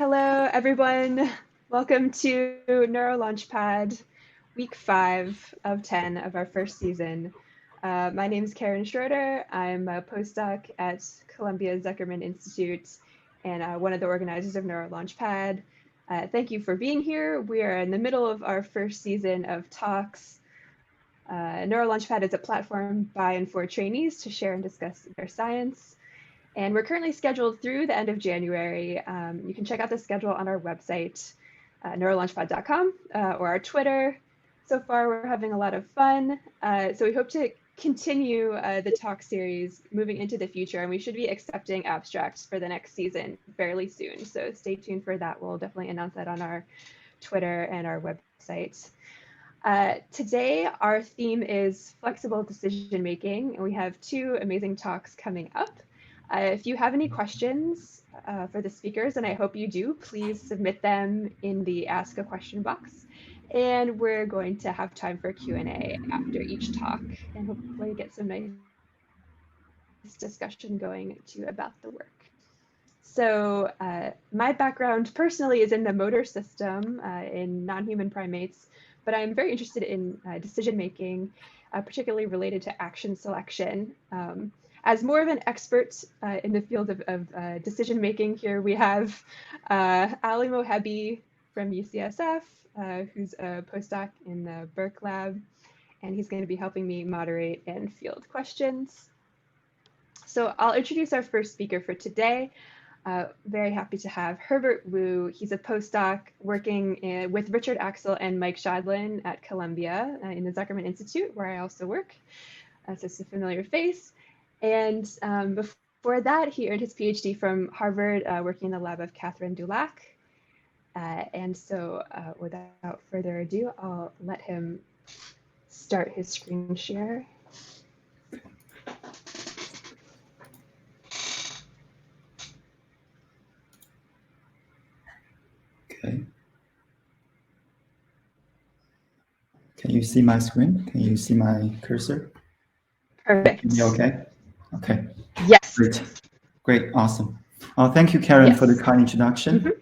Hello, everyone. Welcome to Neuro Launchpad, week 5 of 10 of our first season. My name is Karen Schroeder. I'm a postdoc at Columbia Zuckerman Institute and one of the organizers of Neuro Launchpad. Thank you for being here. We are in the middle of our first season of talks. Neuro Launchpad is a platform by and for trainees to share and discuss their science. And we're currently scheduled through the end of January. You can check out the schedule on our website, neurolaunchpad.com, or our Twitter. So far, we're having a lot of fun. So we hope to continue the talk series moving into the future, and we should be accepting abstracts for the next season fairly soon. So stay tuned for that. We'll definitely announce that on our Twitter and our website. Today, our theme is flexible decision making, and we have 2 amazing talks coming up. If you have any questions for the speakers, and I hope you do, please submit them in the Ask a Question box. And we're going to have time for Q&A after each talk and hopefully get some nice discussion going too about the work. So my background personally is in the motor system in non-human primates, but I'm very interested in decision making, particularly related to action selection. As more of an expert in the field of decision making, here we have Ali Mohebi from UCSF, who's a postdoc in the Burke lab, and he's going to be helping me moderate and field questions. So I'll introduce our first speaker for today. Very happy to have Herbert Wu. He's a postdoc working with Richard Axel and Mike Shadlin at Columbia in the Zuckerman Institute, where I also work. So it's a familiar face. And before that, he earned his PhD from Harvard, working in the lab of Catherine Dulac. And so without further ado, I'll let him start his screen share. Okay. Can you see my screen? Can you see my cursor? Perfect. Okay. Okay. Yes. Great. Awesome. Thank you, Karen, for the kind introduction.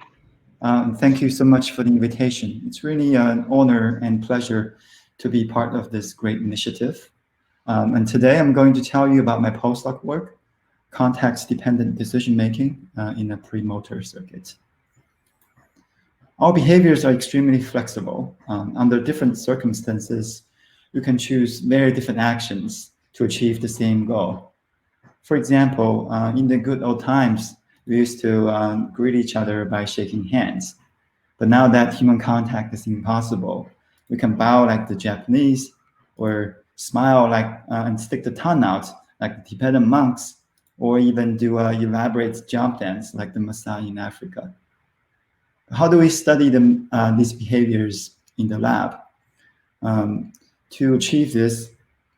Thank you so much for the invitation. It's really an honor and pleasure to be part of this great initiative. And today I'm going to tell you about my postdoc work, context-dependent decision-making in a premotor circuit. Our behaviors are extremely flexible. Under different circumstances, you can choose very different actions to achieve the same goal. For example, in the good old times, we used to greet each other by shaking hands. But now that human contact is impossible, we can bow like the Japanese, or smile like and stick the tongue out like the Tibetan monks, or even do an elaborate jump dance like the Maasai in Africa. How do we study these behaviors in the lab? To achieve this,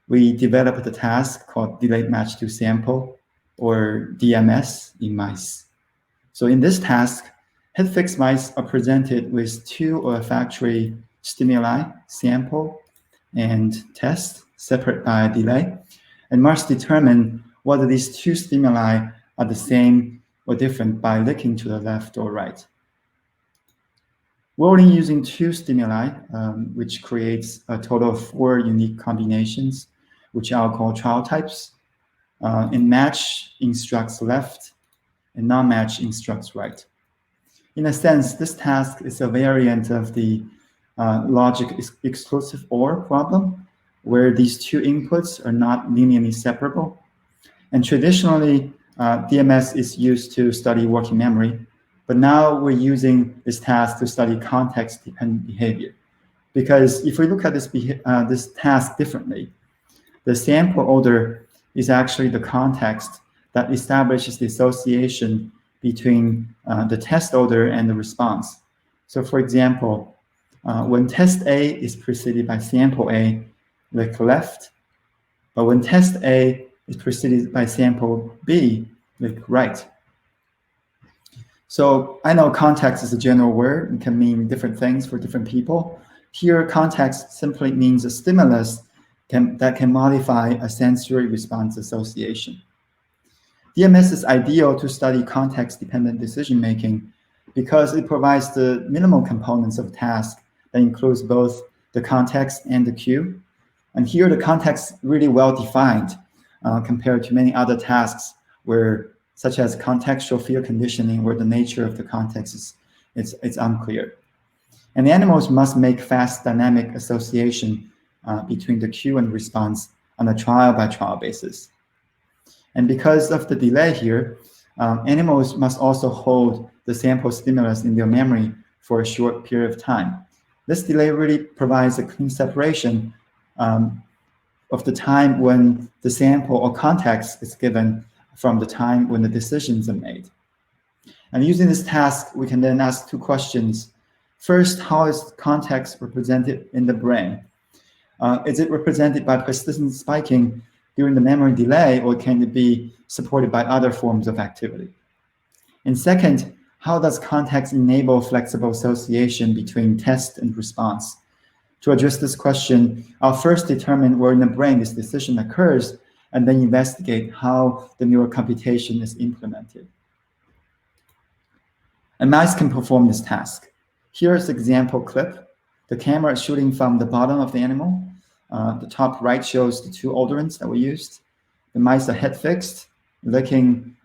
we developed a task called delayed match to sample, or DMS, in mice. So in this task, head-fixed mice are presented with 2 olfactory stimuli, sample and test, separate by a delay, and must determine whether these 2 stimuli are the same or different by looking to the left or right. We're only using 2 stimuli, which creates a total of 4 unique combinations, which I'll call trial types. And match instructs left, and non-match instructs right. In a sense, this task is a variant of the logic exclusive OR problem, where these 2 inputs are not linearly separable. And traditionally, DMS is used to study working memory, but now we're using this task to study context-dependent behavior. Because if we look at this task differently, the sample odor is actually the context that establishes the association between the test odor and the response. So for example, when test A is preceded by sample A, look left, but when test A is preceded by sample B, look right. So I know context is a general word and can mean different things for different people. Here, context simply means a stimulus that can modify a sensory response association. DMS is ideal to study context-dependent decision-making because it provides the minimal components of task that includes both the context and the cue. And here the context really well defined compared to many other tasks where, such as contextual field conditioning, where the nature of the context is unclear. And the animals must make fast dynamic association between the cue and response on a trial-by-trial basis. And because of the delay here, animals must also hold the sample stimulus in their memory for a short period of time. This delay really provides a clean separation of the time when the sample or context is given from the time when the decisions are made. And using this task, we can then ask two questions. First, how is context represented in the brain? Is it represented by persistent spiking during the memory delay, or can it be supported by other forms of activity? And second, how does context enable flexible association between test and response? To address this question, I'll first determine where in the brain this decision occurs, and then investigate how the neural computation is implemented. And mice can perform this task. Here's an example clip. The camera is shooting from the bottom of the animal. The top right shows the two odorants that we used. The mice are head fixed, licking,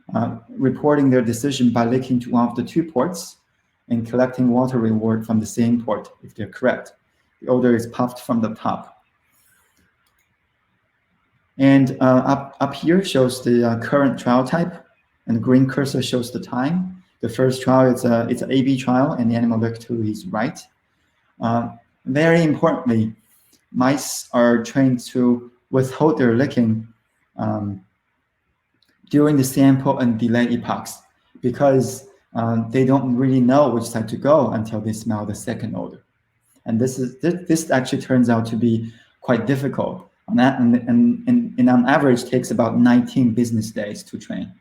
reporting their decision by licking to one of the two ports and collecting water reward from the same port if they're correct. The odor is puffed from the top. And up here shows the current trial type, and the green cursor shows the time. The first trial it's an A/B trial, and the animal licked to his right. Very importantly, mice are trained to withhold their licking during the sample and delay epochs, because they don't really know which side to go until they smell the second odor. And this actually turns out to be quite difficult. And on average takes about 19 business days to train.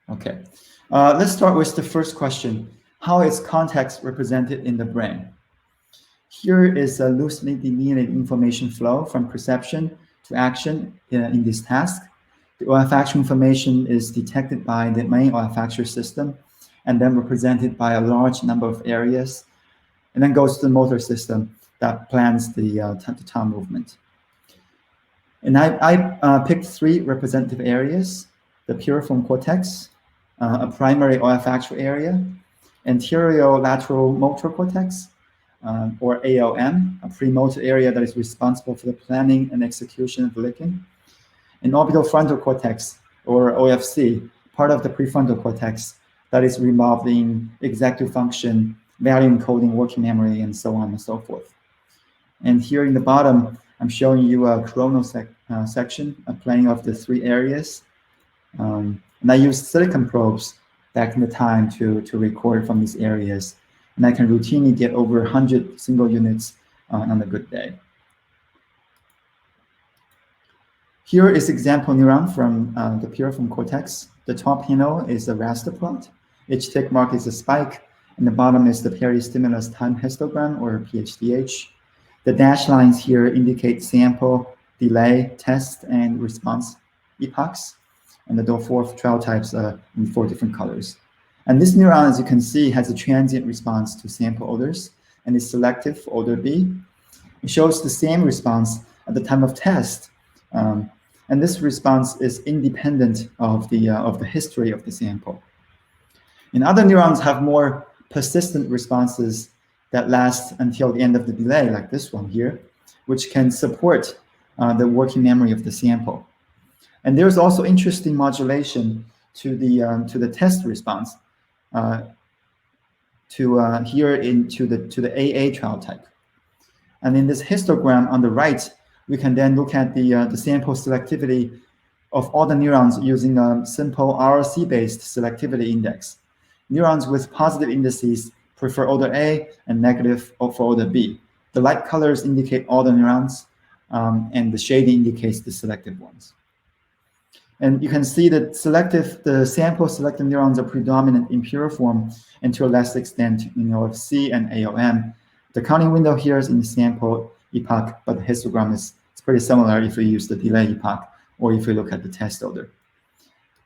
Okay, let's start with the first question. How is context represented in the brain? Here is a loosely delineated information flow from perception to action in this task. The olfactory information is detected by the main olfactory system and then represented by a large number of areas, and then goes to the motor system that plans the tongue movement. And I picked three representative areas: the piriform cortex, a primary olfactory area, anterior lateral motor cortex, or ALM, a premotor area that is responsible for the planning and execution of licking, and orbitofrontal cortex, or OFC, part of the prefrontal cortex that is involved in executive function, value encoding, working memory, and so on and so forth. And here in the bottom, I'm showing you a coronal section, a planning of the three areas. And I used silicon probes back in the time to record from these areas. And I can routinely get over 100 single units on a good day. Here is example neuron from the piriform cortex. The top panel is a raster plot. Each tick mark is a spike, and the bottom is the peristimulus time histogram, or PHDH. The dashed lines here indicate sample, delay, test, and response epochs, and the four trial types in 4 different colors. And this neuron, as you can see, has a transient response to sample odors and is selective for odor B. It shows the same response at the time of test, and this response is independent of the history of the sample. And other neurons have more persistent responses that last until the end of the delay, like this one here, which can support the working memory of the sample. And there's also interesting modulation to the test response to the AA trial type. And in this histogram on the right, we can then look at the sample selectivity of all the neurons using a simple RLC-based selectivity index. Neurons with positive indices prefer odor A and negative for odor B. The light colors indicate all the neurons, and the shading indicates the selective ones. And you can see that the sample selective neurons are predominant in piriform, and to a less extent in OFC and ALM. The counting window here is in the sample epoch, but the histogram is pretty similar if we use the delay epoch or if we look at the test odor.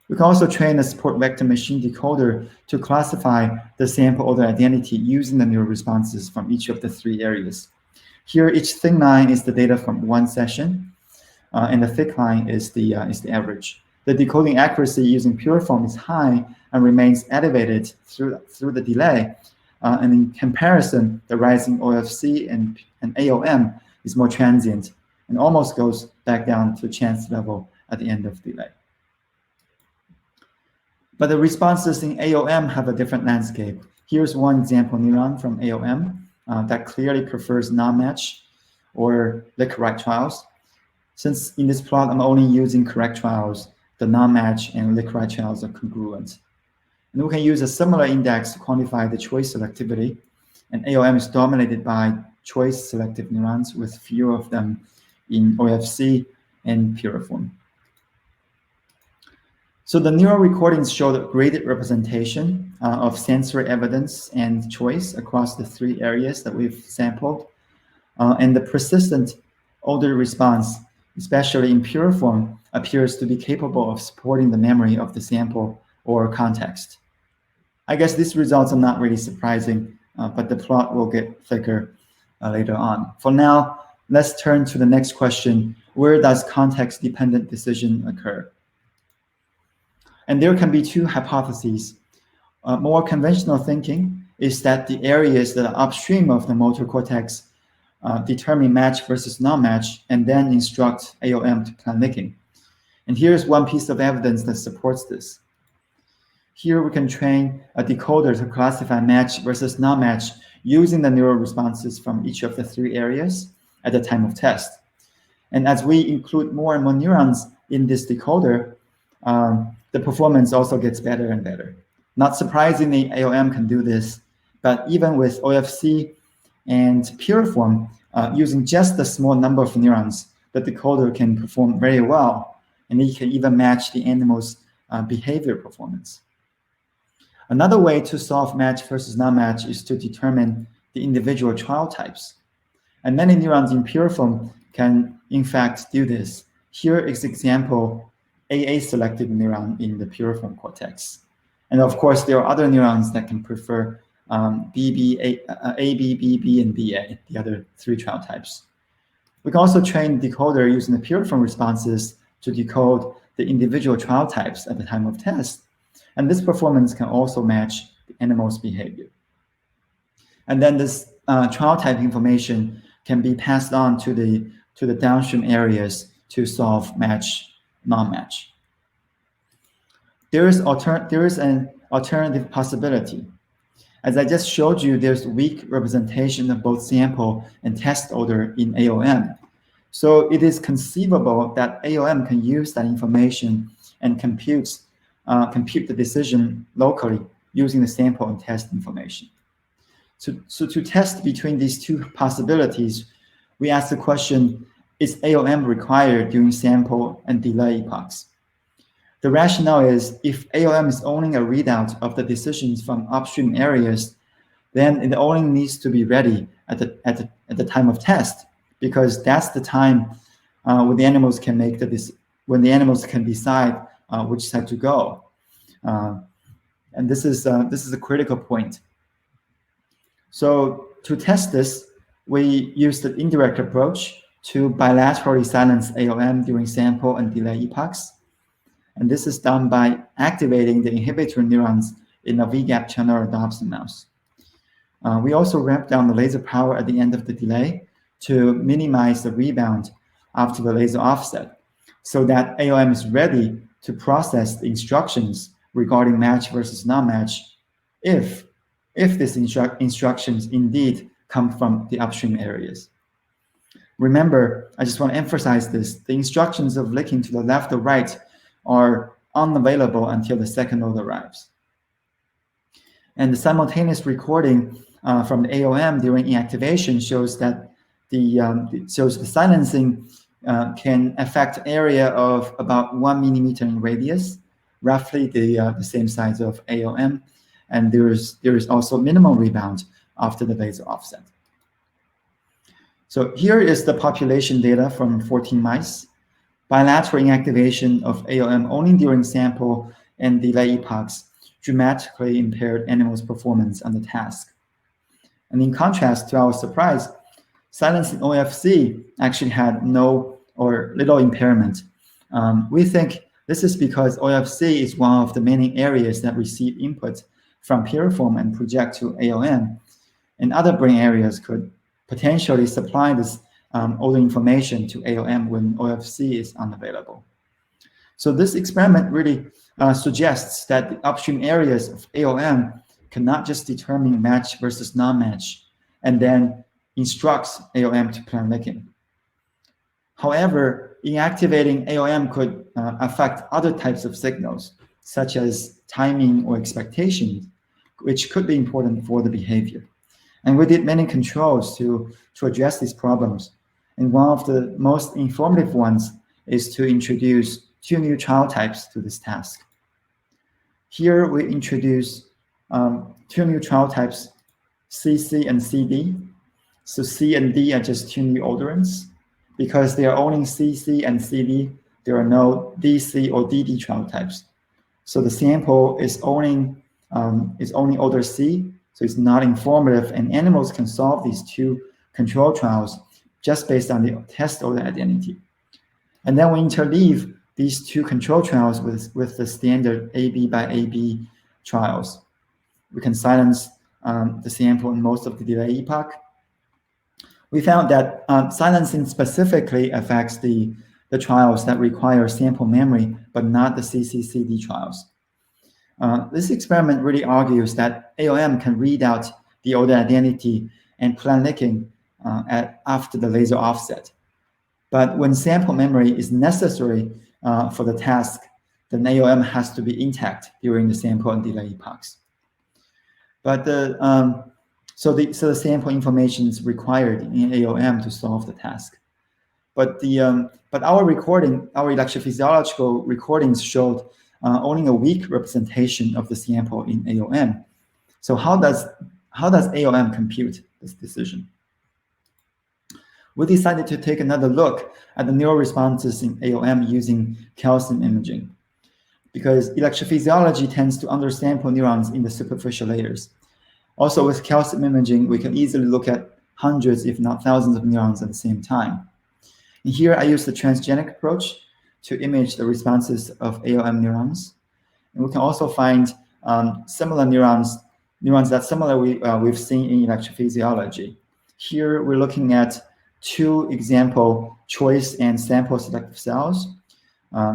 We can also train a support vector machine decoder to classify the sample odor identity using the neural responses from each of the 3 areas. Here, each thin line is the data from 1 session, and the thick line is the average. The decoding accuracy using pure form is high and remains elevated through the delay. And in comparison, the rising OFC and ALM is more transient and almost goes back down to chance level at the end of delay. But the responses in ALM have a different landscape. Here's one example neuron from ALM that clearly prefers non-match or the correct trials. Since in this plot, I'm only using correct trials, the non-match and the correct trials are congruent. And we can use a similar index to quantify the choice selectivity. And ALM is dominated by choice-selective neurons with fewer of them in OFC and piriform. So the neural recordings show the graded representation of sensory evidence and choice across the 3 areas that we've sampled. And the persistent odor response, especially in piriform, appears to be capable of supporting the memory of the sample or context. I guess these results are not really surprising, but the plot will get thicker later on. For now, let's turn to the next question. Where does context-dependent decision occur? And there can be 2 hypotheses. More conventional thinking is that the areas that are upstream of the motor cortex determine match versus non-match and then instruct ALM to plan licking. And here's one piece of evidence that supports this. Here we can train a decoder to classify match versus non-match using the neural responses from each of the 3 areas at the time of test. And as we include more and more neurons in this decoder, the performance also gets better and better. Not surprisingly, ALM can do this, but even with OFC and piriform, using just a small number of neurons, the decoder can perform very well, and it can even match the animal's behavior performance. Another way to solve match versus non-match is to determine the individual trial types. And many neurons in piriform can, in fact, do this. Here is example AA-selective neuron in the piriform cortex. And of course, there are other neurons that can prefer AB, BB, and BA, the other 3 trial types. We can also train the decoder using the piriform responses to decode the individual trial types at the time of test. And this performance can also match the animal's behavior. And then this trial type information can be passed on to the downstream areas to solve match, non-match. There is an alternative possibility. As I just showed you, there's weak representation of both sample and test odor in ALM. So it is conceivable that ALM can use that information and compute the decision locally using the sample and test information. So to test between these 2 possibilities, we ask the question, is ALM required during sample and delay epochs? The rationale is if ALM is owning a readout of the decisions from upstream areas, then it only needs to be ready at the time of test, because that's the time when the animals can make when the animals can decide which side to go. And this is a critical point. So to test this, we use the indirect approach to bilaterally silence ALM during sample and delay epochs. And this is done by activating the inhibitor neurons in a VGAP channel rhodopsin mouse. We also ramp down the laser power at the end of the delay to minimize the rebound after the laser offset, so that ALM is ready to process the instructions regarding match versus non-match if these instructions indeed come from the upstream areas. Remember, I just want to emphasize this, the instructions of licking to the left or right are unavailable until the second node arrives. And the simultaneous recording from the ALM during inactivation shows that the silencing can affect area of about 1 millimeter in radius, roughly the same size of ALM, and there is also minimal rebound after the laser offset. So here is the population data from 14 mice. Bilateral inactivation of ALM only during sample and delay epochs dramatically impaired animals' performance on the task. And in contrast, to our surprise, silence in OFC actually had no or little impairment. We think this is because OFC is one of the many areas that receive input from piriform and project to ALM, and other brain areas could potentially supply this odor information to ALM when OFC is unavailable. So this experiment really suggests that the upstream areas of ALM cannot just determine match versus non-match, and then instructs ALM to plan licking. However, inactivating ALM could affect other types of signals, such as timing or expectations, which could be important for the behavior. And we did many controls to address these problems. And one of the most informative ones is to introduce 2 new child types to this task. Here we introduce 2 new child types, CC and CD. So C and D are just 2 new odorants. Because they are owning CC and CD, there are no DC or DD child types. So the sample is owning odor C, so it's not informative, and animals can solve these 2 control trials just based on the test odor identity. And then we interleave these 2 control trials with the standard AB by AB trials. We can silence the sample in most of the delay epoch. We found that silencing specifically affects the trials that require sample memory, but not the CCCD trials. This experiment really argues that ALM can read out the odor identity and plan licking after the laser offset. But when sample memory is necessary for the task, then ALM has to be intact during the sample and delay epochs. But so the sample information is required in ALM to solve the task. But our electrophysiological recordings showed only a weak representation of the sample in ALM. So how does ALM compute this decision? We decided to take another look at the neural responses in ALM using calcium imaging, because electrophysiology tends to undersample neurons in the superficial layers. Also, with calcium imaging, we can easily look at hundreds, if not thousands, of neurons at the same time. And here, I use the transgenic approach to image the responses of ALM neurons. And we can also find similar neurons that similarly we've seen in electrophysiology. Here, we're looking at 2 example choice and sample-selective cells.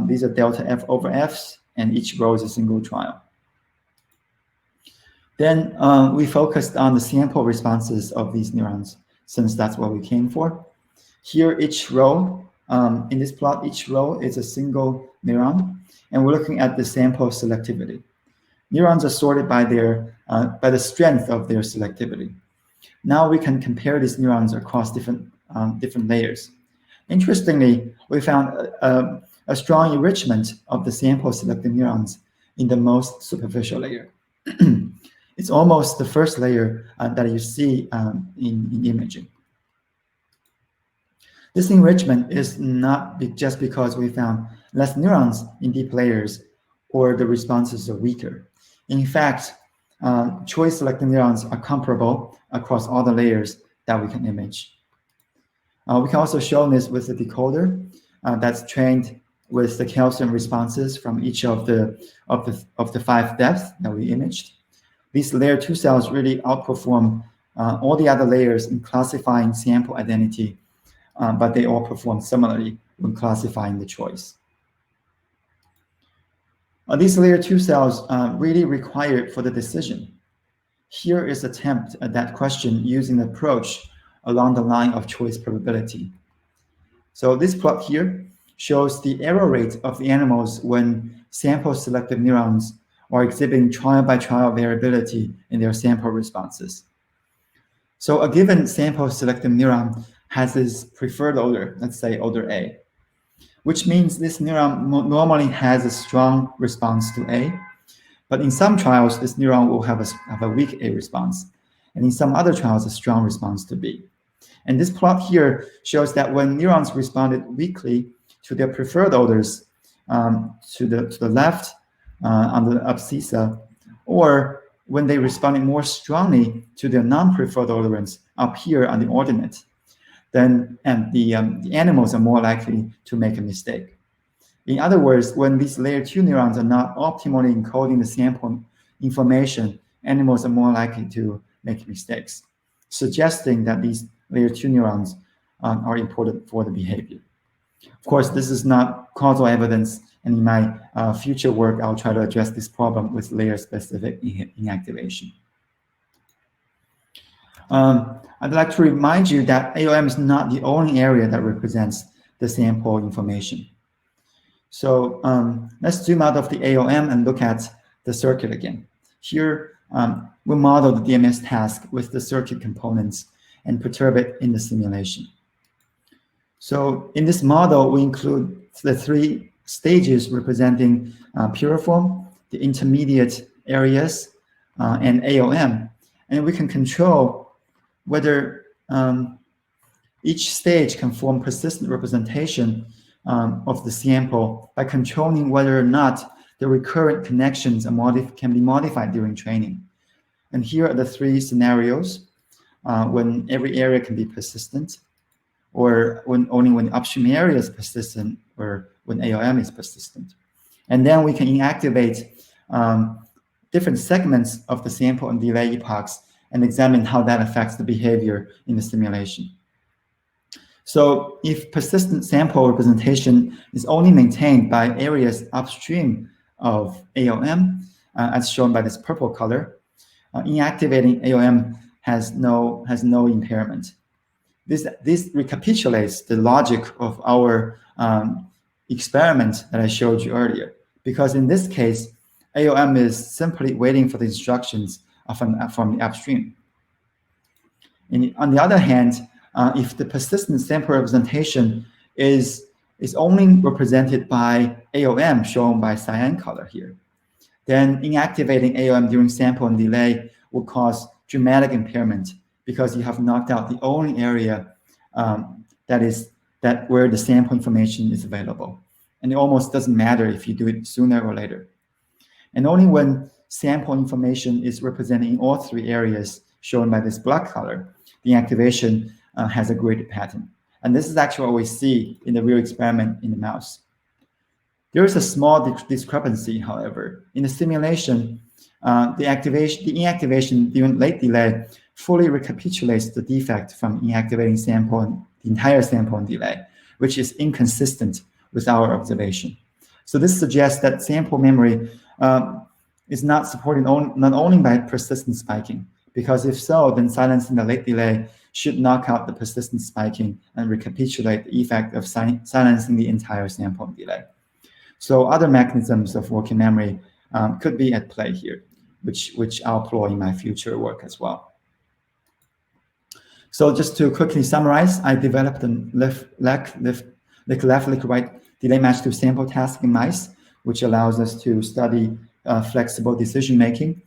These are delta F over Fs, and each row is a single trial. Then we focused on the sample responses of these neurons, since that's what we came for. Here, each row, in this plot, each row is a single neuron, and we're looking at the sample selectivity. Neurons are sorted by the strength of their selectivity. Now we can compare these neurons across different layers. Interestingly, we found a strong enrichment of the sample selective neurons in the most superficial layer. It's almost the first layer that you see in imaging. This enrichment is not just because we found less neurons in deep layers or the responses are weaker. In fact, choice-selective neurons are comparable across all the layers that we can image. We can also show this with the decoder that's trained with the calcium responses from each of the 5 depths that we imaged. These layer 2 cells really outperform all the other layers in classifying sample identity, but they all perform similarly when classifying the choice. These layer 2 cells really required for the decision. Here is an attempt at that question using the approach along the line of choice probability. So this plot here shows the error rate of the animals when sample-selective neurons are exhibiting trial-by-trial variability in their sample responses. So a given sample-selective neuron has its preferred odor, let's say odor A, which means this neuron normally has a strong response to A, but in some trials, this neuron will have a weak A response, and in some other trials, a strong response to B. And this plot here shows that when neurons responded weakly to their preferred odors, to the left, on the abscissa, or when they responded more strongly to their non-preferred odorants up here on the ordinate, then the animals are more likely to make a mistake. In other words, when these layer 2 neurons are not optimally encoding the sample information, animals are more likely to make mistakes, suggesting that these layer 2 neurons are important for the behavior. Of course, this is not causal evidence, and in my future work, I'll try to address this problem with layer-specific inactivation. I'd like to remind you that ALM is not the only area that represents the sample information. So let's zoom out of the ALM and look at the circuit again. Here, we model the DMS task with the circuit components and perturb it in the simulation. So in this model, we include the 3 stages representing piriform, the intermediate areas, and ALM. And we can control whether each stage can form persistent representation of the sample by controlling whether or not the recurrent connections can be modified during training. And here are the 3 scenarios when every area can be persistent, or only when upstream area is persistent, or when ALM is persistent. And then we can inactivate different segments of the sample and delay epochs and examine how that affects the behavior in the simulation. So if persistent sample representation is only maintained by areas upstream of ALM, as shown by this purple color, inactivating ALM has no impairment. This recapitulates the logic of our experiment that I showed you earlier, because in this case, ALM is simply waiting for the instructions from the upstream. And on the other hand, if the persistent sample representation is only represented by ALM, shown by cyan color here, then inactivating ALM during sample and delay will cause dramatic impairment, because you have knocked out the only area where the sample information is available. And it almost doesn't matter if you do it sooner or later. And only when sample information is represented in all 3 areas shown by this black color, the activation has a graded pattern. And this is actually what we see in the real experiment in the mouse. There is a small discrepancy, however. In the simulation, the inactivation during late delay fully recapitulates the defect from inactivating the entire sample and delay, which is inconsistent with our observation. So this suggests that sample memory is not supported not only by persistent spiking, because if so, then silencing the late delay should knock out the persistent spiking and recapitulate the effect of silencing the entire sample and delay. So other mechanisms of working memory could be at play here, which I'll employ in my future work as well. So just to quickly summarize, I developed a left, right delay match to sample task in mice, which allows us to study flexible decision-making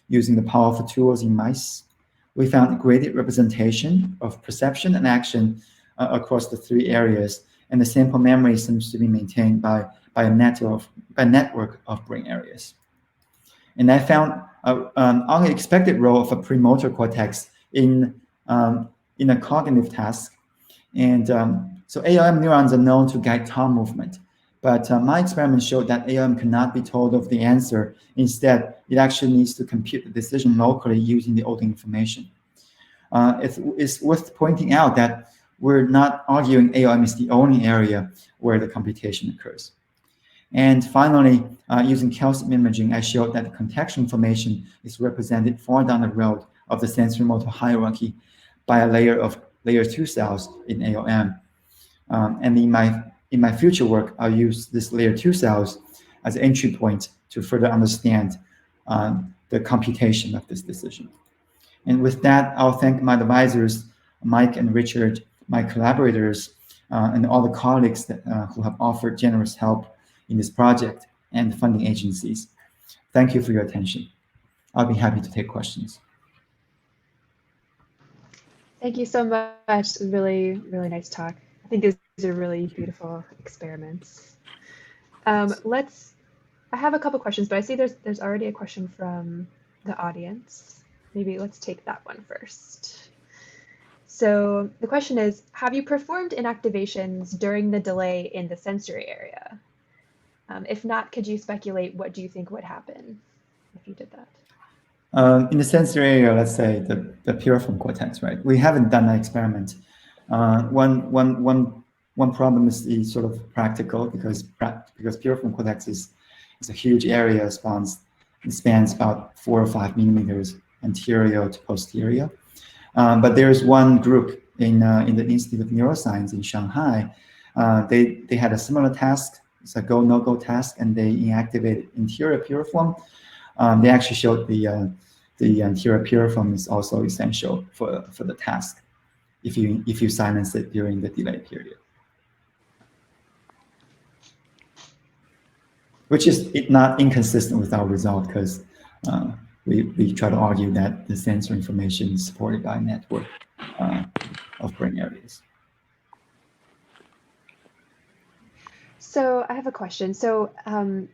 using the powerful tools in mice. We found graded representation of perception and action across the 3 areas, and the sample memory seems to be maintained by a network of brain areas. And I found an unexpected role of a premotor cortex in a cognitive task. And so ALM neurons are known to guide tongue movement. But my experiment showed that ALM cannot be told of the answer. Instead, it actually needs to compute the decision locally using the odor information. It's worth pointing out that we're not arguing ALM is the only area where the computation occurs. And finally, using calcium imaging, I showed that the contextual information is represented far down the road of the sensory motor hierarchy by a layer of layer 2 cells in ALM. And in my future work, I'll use this layer 2 cells as an entry point to further understand the computation of this decision. And with that, I'll thank my advisors, Mike and Richard, my collaborators, and all the colleagues who have offered generous help in this project, and funding agencies. Thank you for your attention. I'll be happy to take questions. Thank you so much. Really, really nice talk. I think these are really beautiful experiments. Let's I have a couple questions, but I see there's already a question from the audience. Maybe let's take that one first. So the question is, have you performed inactivations during the delay in the sensory area? If not, could you speculate what do you think would happen if you did that? In the sensory area, let's say the piriform cortex, right? We haven't done that experiment. One problem is the sort of practical because piriform cortex is a huge area, spans about 4 or 5 millimeters anterior to posterior. But there's one group in the Institute of Neuroscience in Shanghai. They had a similar task. It's a go-no-go task, and they inactivated interior piriform. They actually showed the anterior piriform is also essential for the task if you silence it during the delay period, which is not inconsistent with our result because we try to argue that the sensor information is supported by a network of brain areas. So I have a question. So when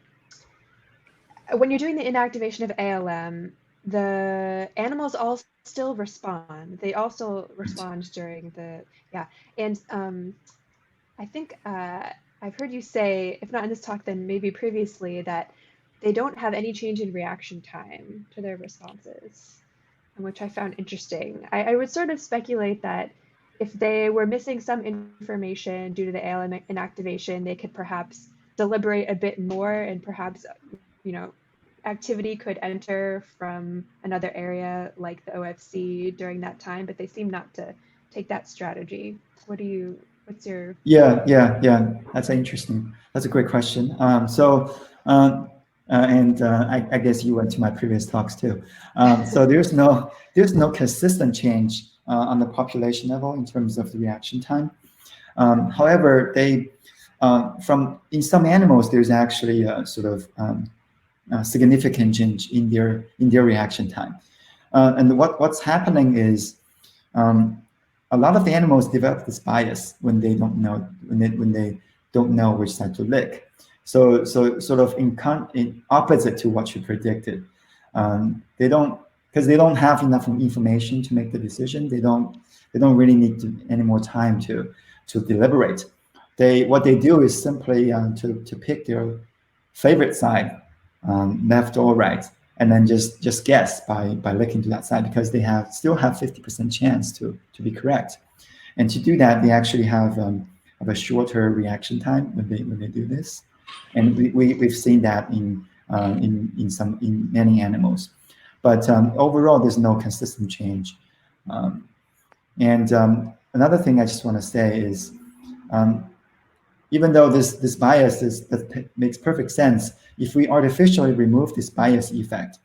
you're doing the inactivation of ALM, the animals all still respond. They also respond during the, yeah. And I think I've heard you say, if not in this talk, then maybe previously, that they don't have any change in reaction time to their responses, which I found interesting. I would sort of speculate that if they were missing some information due to the ALM inactivation, they could perhaps deliberate a bit more and perhaps, you know, activity could enter from another area like the OFC during that time, but they seem not to take that strategy. What's your... Yeah. That's interesting. That's a great question. I guess you went to my previous talks too. So there's no consistent change on the population level in terms of the reaction time. However, in some animals, there's actually a sort of significant change in their reaction time. And what's happening is a lot of the animals develop this bias when they don't know which side to lick. So sort of in opposite to what you predicted. They don't have enough information to make the decision. They don't really need any more time to deliberate. What they do is simply to pick their favorite side, left or right, and then just guess by licking to that side because they still have 50% chance to be correct. And to do that, they actually have a shorter reaction time when they do this, and we've seen that in many animals. But overall, there's no consistent change. Another thing I just want to say is, even though this bias makes perfect sense, if we artificially remove this bias effect,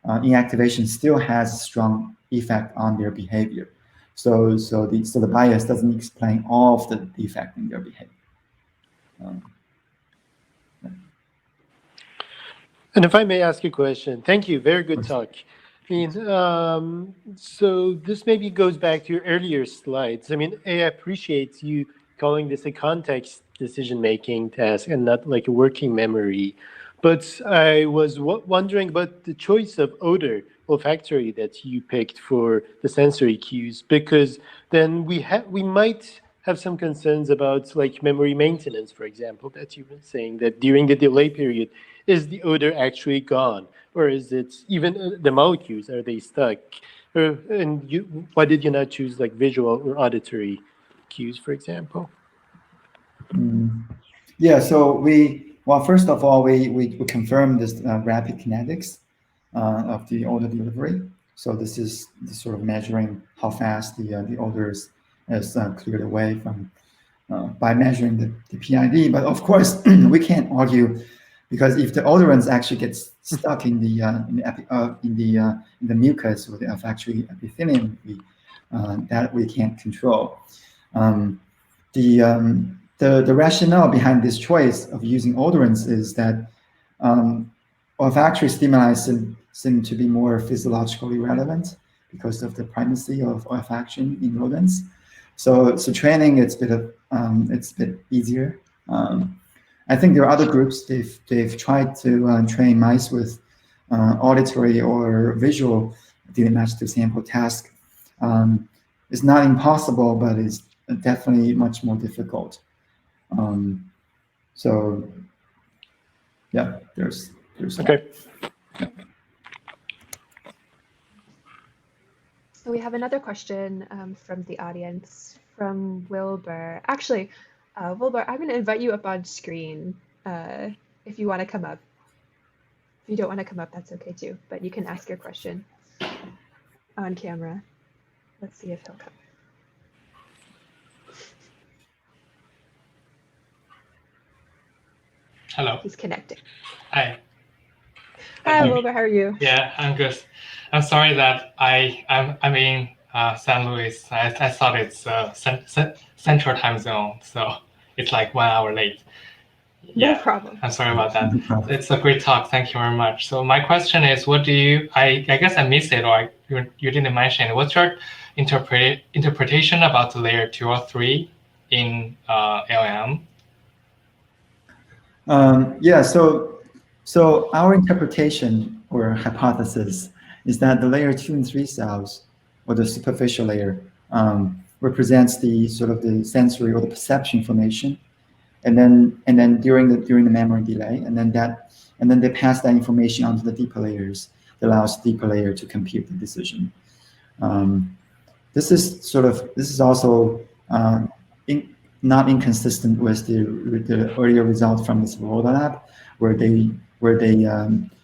inactivation still has a strong effect on their behavior. So the bias doesn't explain all of the defect in their behavior. And if I may ask a question, thank you, very good talk. I mean, so this maybe goes back to your earlier slides. I mean, I appreciate you calling this a context decision-making task and not like a working memory. But I was wondering about the choice of odor olfactory that you picked for the sensory cues, because then we might have some concerns about like memory maintenance, for example, that you were saying that during the delay period, is the odor actually gone? Or is it even the molecules, are they stuck? And why did you not choose like visual or auditory cues, for example? Yeah, so first of all, we confirmed this rapid kinetics of the odor delivery. So this is sort of measuring how fast the odor is cleared away from by measuring the PID. But of course, we can't argue because if the odorants actually gets stuck in the mucus or the olfactory epithelium, that we can't control. The rationale behind this choice of using odorants is that olfactory stimuli seem to be more physiologically relevant because of the primacy of olfaction in rodents. So training it's a bit easier. I think there are other groups, they've tried to train mice with auditory or visual delay match to sample task. It's not impossible, but it's definitely much more difficult. So yeah, there's Okay. Yeah. So we have another question from the audience, from Wilbur. Actually, Wilbur, I'm going to invite you up on screen if you want to come up. If you don't want to come up, that's okay too, but you can ask your question on camera. Let's see if he'll come. Hello. He's connecting. Hi. Hi, Wilbur. How are you? Yeah, I'm good. I'm sorry that I'm in San Luis. I thought it's Central Time Zone, so it's like 1 hour late. No problem. I'm sorry about that. It's a great talk. Thank you very much. So my question is, what do you? I guess I missed it, or you didn't mention it. What's your interpretation about the layer 2 or 3 in ALM? Yeah, so our interpretation or hypothesis is that the layer 2 and 3 cells, or the superficial layer, represents the sort of the sensory or the perception information, and then during the memory delay, and then they pass that information onto the deeper layers that allows the deeper layer to compute the decision. This is also not inconsistent with the earlier result from this Roda lab, where they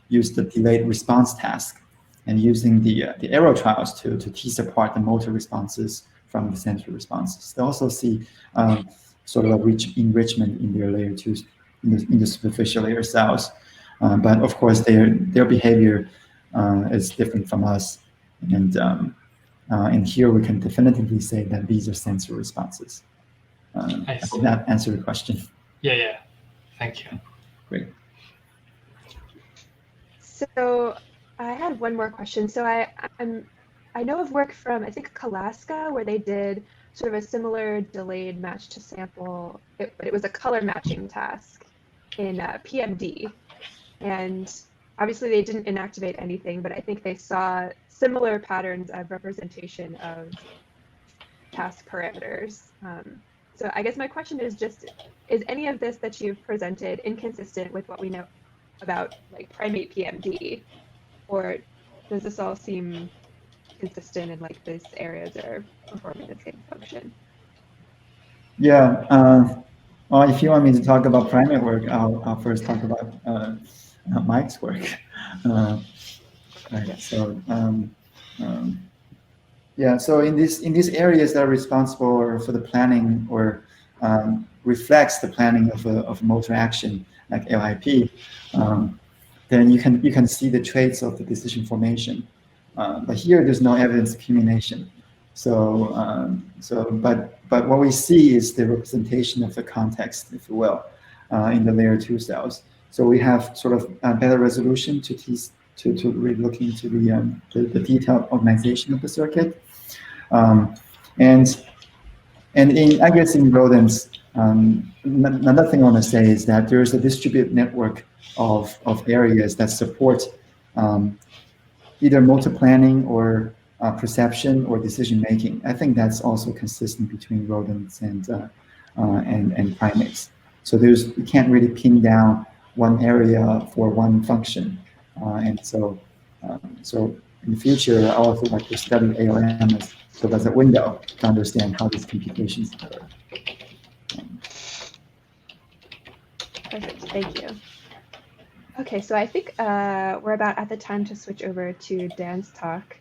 used the delayed response task and using the arrow trials to tease apart the motor responses from the sensory responses. They also see sort of a rich enrichment in their layer 2, in the superficial layer cells, but of course their behavior is different from us, and here we can definitively say that these are sensory responses. I hope that answered the question. Yeah. Thank you. Great. So I had one more question. So I know of work from, I think, Alaska, where they did sort of a similar delayed match to sample, but it was a color matching task in PMD. And obviously they didn't inactivate anything, but I think they saw similar patterns of representation of task parameters. So I guess my question is just, is any of this that you've presented inconsistent with what we know about like primate PMD, or does this all seem consistent and like these areas are performing the same function? Yeah. Well, if you want me to talk about primate work, I'll first talk about Mike's work. Right. So yeah. So in these areas that are responsible for the planning or reflects the planning of motor action, like LIP, then you can see the traits of the decision formation. But here there's no evidence of accumulation. So but what we see is the representation of the context, if you will, in the layer 2 cells. So we have sort of better resolution to really look into the detailed organization of the circuit. And I guess in rodents, another thing I want to say is that there is a distributed network of areas that support either motor planning or perception or decision making. I think that's also consistent between rodents and primates. So you can't really pin down one area for one function, and so in the future, I also like to study ALM as a window to understand how these computations occur. Perfect, thank you. Okay, so I think we're about at the time to switch over to Dan's talk.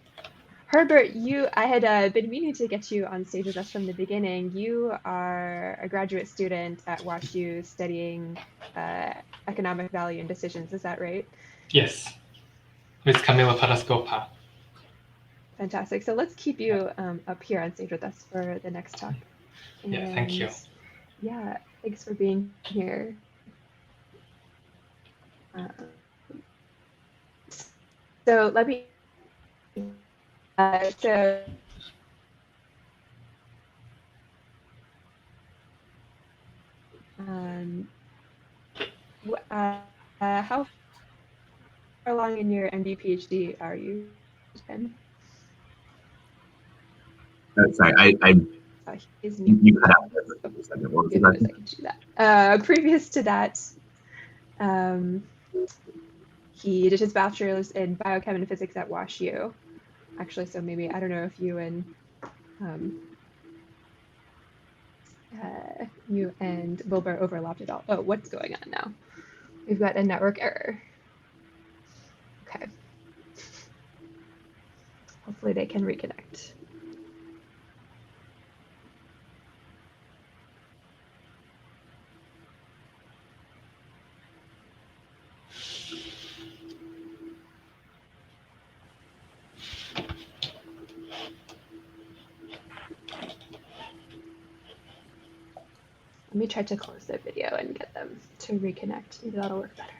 Herbert, I had been meaning to get you on stage with us from the beginning. You are a graduate student at WashU studying economic value and decisions, is that right? Yes, with Camila Parascopa. Fantastic. So let's keep you up here on stage with us for the next talk. And, yeah, thank you. Yeah, thanks for being here. So let me, How far along in your MD PhD are you, Ben? Sorry, you cut out for a second. What was the question? I can do that. Previous to that, he did his bachelor's in biochem and physics at WashU. Actually, so maybe, I don't know if you and Wilbur overlapped at all. Oh, what's going on now? We've got a network error. Okay. Hopefully they can reconnect. Let me try to close the video and get them to reconnect. Maybe that'll work better.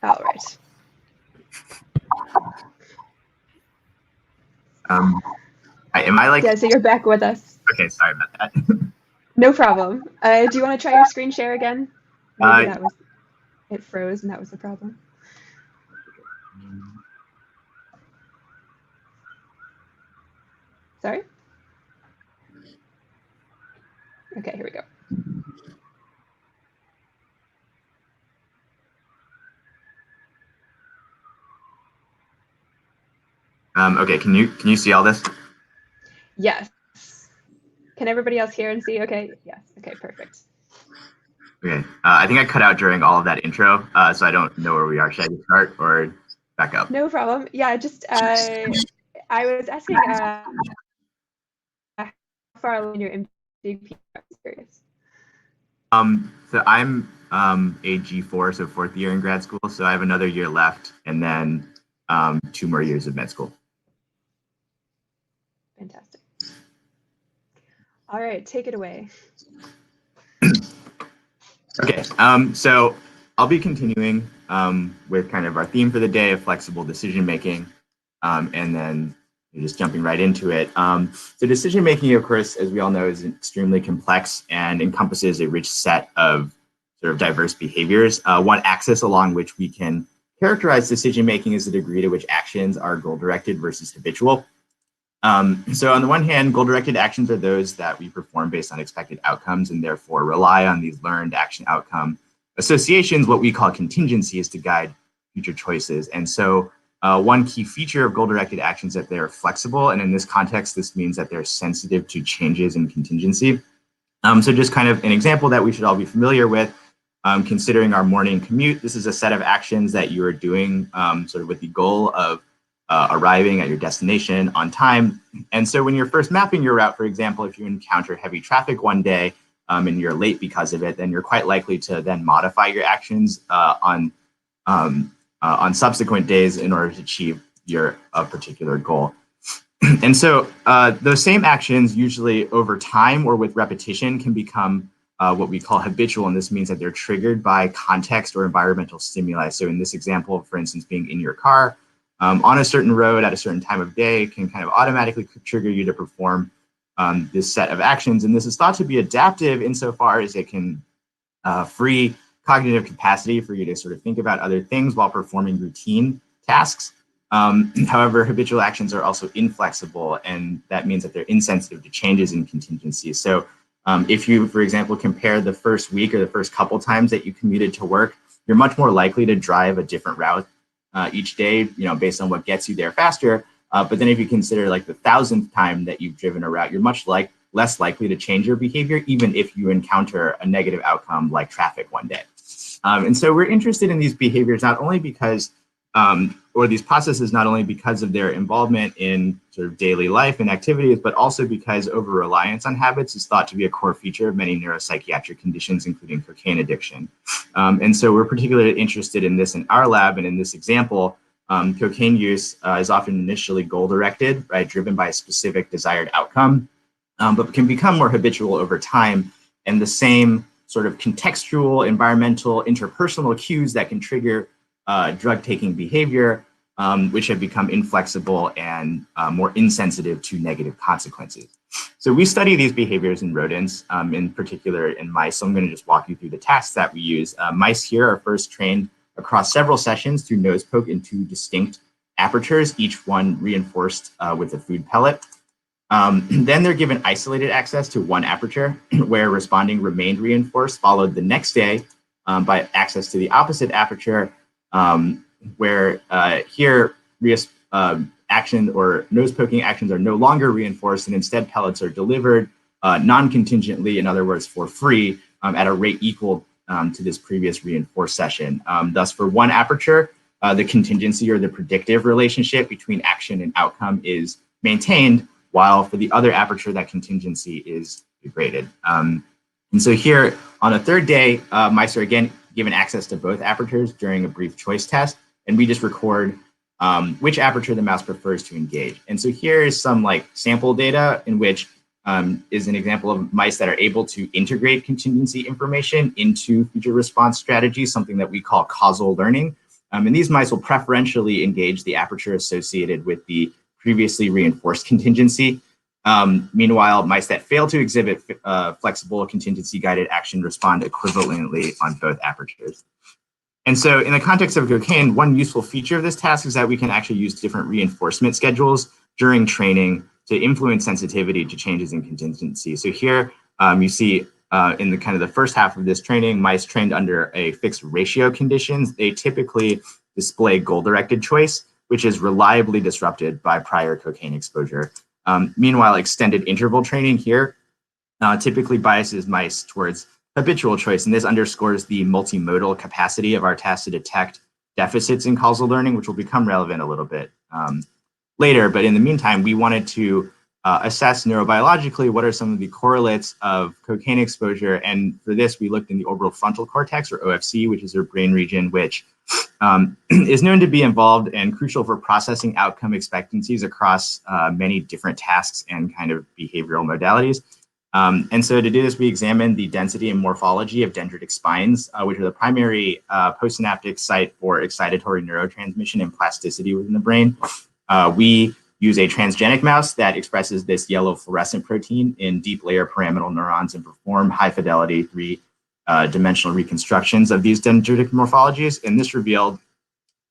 All right. Am I like? Yeah, so you're back with us. Okay, sorry about that. No problem. Do you want to try your screen share again? Maybe that was, it froze and that was the problem. Sorry? Okay, here we go. Okay, can you see all this? Yes. Can everybody else hear and see? Okay. Yes. Okay, perfect. Okay. I think I cut out during all of that intro, so I don't know where we are. Should I just start or back up? No problem. Yeah, just I was asking how far along in your MDP experience. So I'm a G4, so 4th year in grad school. So I have another year left, and then 2 more years of med school. Fantastic. All right, take it away. Okay, so I'll be continuing with kind of our theme for the day of flexible decision making, and then just jumping right into it. So decision making, of course, as we all know, is extremely complex and encompasses a rich set of sort of diverse behaviors. One axis along which we can characterize decision making is the degree to which actions are goal-directed versus habitual. So on the one hand, goal-directed actions are those that we perform based on expected outcomes and therefore rely on these learned action outcome associations. What we call contingencies to guide future choices. And so one key feature of goal-directed actions is that they are flexible. And in this context, this means that they're sensitive to changes in contingency. So just kind of an example that we should all be familiar with, considering our morning commute. This is a set of actions that you are doing sort of with the goal of arriving at your destination on time. And so when you're first mapping your route, for example, if you encounter heavy traffic one day and you're late because of it, then you're quite likely to then modify your actions on subsequent days in order to achieve your particular goal. And so those same actions usually over time or with repetition can become what we call habitual. And this means that they're triggered by context or environmental stimuli. So in this example, for instance, being in your car, on a certain road at a certain time of day can kind of automatically trigger you to perform this set of actions. And this is thought to be adaptive insofar as it can free cognitive capacity for you to sort of think about other things while performing routine tasks. However, habitual actions are also inflexible, and that means that they're insensitive to changes in contingencies. So if you, for example, compare the first week or the first couple times that you commuted to work, you're much more likely to drive a different route each day, based on what gets you there faster. But then if you consider like the 1,000th time that you've driven a route, you're much less likely to change your behavior, even if you encounter a negative outcome like traffic one day. And so we're interested in these behaviors not only because, or these processes not only because of their involvement in sort of daily life and activities, but also because over-reliance on habits is thought to be a core feature of many neuropsychiatric conditions, including cocaine addiction. And so we're particularly interested in this in our lab, and in this example, cocaine use is often initially goal-directed, right, driven by a specific desired outcome, but can become more habitual over time. And the same sort of contextual, environmental, interpersonal cues that can trigger drug-taking behavior, which have become inflexible and more insensitive to negative consequences. So we study these behaviors in rodents, in particular in mice. So I'm going to just walk you through the tasks that we use. Mice here are first trained across several sessions through nose poke in 2 distinct apertures, each one reinforced with a food pellet. Then they're given isolated access to one aperture where responding remained reinforced, followed the next day by access to the opposite aperture, where here action or nose poking actions are no longer reinforced, and instead pellets are delivered non-contingently, in other words, for free, at a rate equal to this previous reinforced session. Thus, for one aperture, the contingency or the predictive relationship between action and outcome is maintained, while for the other aperture, that contingency is degraded. And so here on a 3rd day, mice are again given access to both apertures during a brief choice test, and we just record which aperture the mouse prefers to engage. And so here is some like sample data in which is an example of mice that are able to integrate contingency information into future response strategies, something that we call causal learning. And these mice will preferentially engage the aperture associated with the previously reinforced contingency. Meanwhile, mice that fail to exhibit flexible contingency-guided action respond equivalently on both apertures. And so in the context of cocaine, one useful feature of this task is that we can actually use different reinforcement schedules during training to influence sensitivity to changes in contingency. So here you see in the kind of the first half of this training, mice trained under a fixed ratio conditions, they typically display goal-directed choice, which is reliably disrupted by prior cocaine exposure. Meanwhile, extended interval training here typically biases mice towards habitual choice, and this underscores the multimodal capacity of our task to detect deficits in causal learning, which will become relevant a little bit later. But in the meantime, we wanted to assess neurobiologically what are some of the correlates of cocaine exposure, and for this, we looked in the orbitofrontal cortex, or OFC, which is a brain region which is known to be involved and crucial for processing outcome expectancies across many different tasks and kind of behavioral modalities. And so to do this, we examined the density and morphology of dendritic spines, which are the primary postsynaptic site for excitatory neurotransmission and plasticity within the brain. We use a transgenic mouse that expresses this yellow fluorescent protein in deep layer pyramidal neurons and perform high fidelity 3-dimensional reconstructions of these dendritic morphologies. And this revealed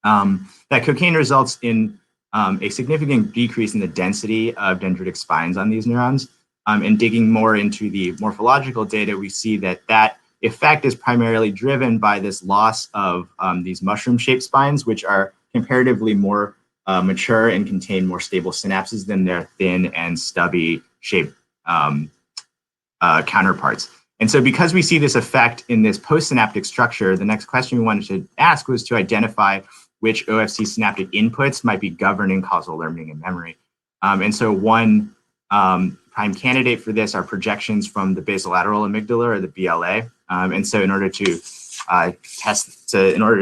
that cocaine results in a significant decrease in the density of dendritic spines on these neurons. And digging more into the morphological data, we see that that effect is primarily driven by this loss of these mushroom-shaped spines, which are comparatively more mature and contain more stable synapses than their thin and stubby shaped counterparts. And so because we see this effect in this postsynaptic structure, the next question we wanted to ask was to identify which OFC synaptic inputs might be governing causal learning and memory. And so one prime candidate for this are projections from the basolateral amygdala, or the BLA. And so in order to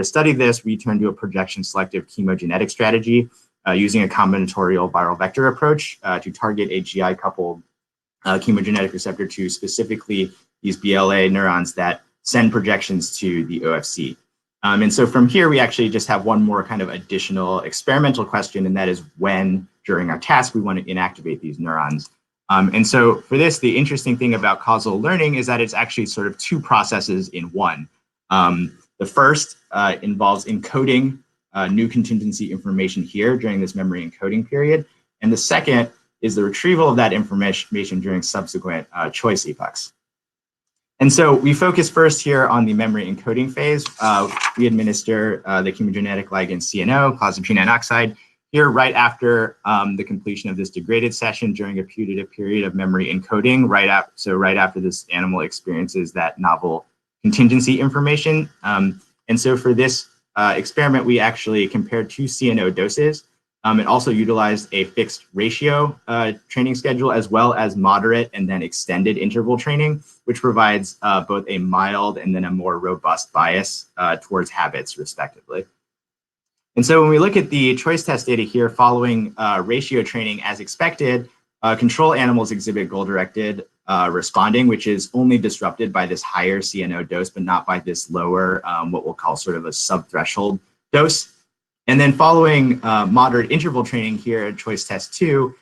study this, we turn to a projection selective chemogenetic strategy using a combinatorial viral vector approach to target a GI coupled chemogenetic receptor to specifically these BLA neurons that send projections to the OFC. And so from here, we actually just have one more kind of additional experimental question, and that is when, during our task, we want to inactivate these neurons. And so for this, the interesting thing about causal learning is that it's actually sort of 2 processes in one. The first involves encoding new contingency information here during this memory encoding period. And the second is the retrieval of that information during subsequent choice epochs. And so we focus first here on the memory encoding phase. We administer the chemogenetic ligand CNO, clozapine N-oxide, here right after the completion of this degraded session during a putative period of memory encoding, right after this animal experiences that novel contingency information. And so for this experiment, we actually compared 2 CNO doses and also utilized a fixed ratio training schedule, as well as moderate and then extended interval training, which provides both a mild and then a more robust bias towards habits, respectively. And so when we look at the choice test data here following ratio training as expected, control animals exhibit goal-directed responding, which is only disrupted by this higher CNO dose, but not by this lower, what we'll call sort of a sub-threshold dose. And then following moderate interval training here at choice test 2,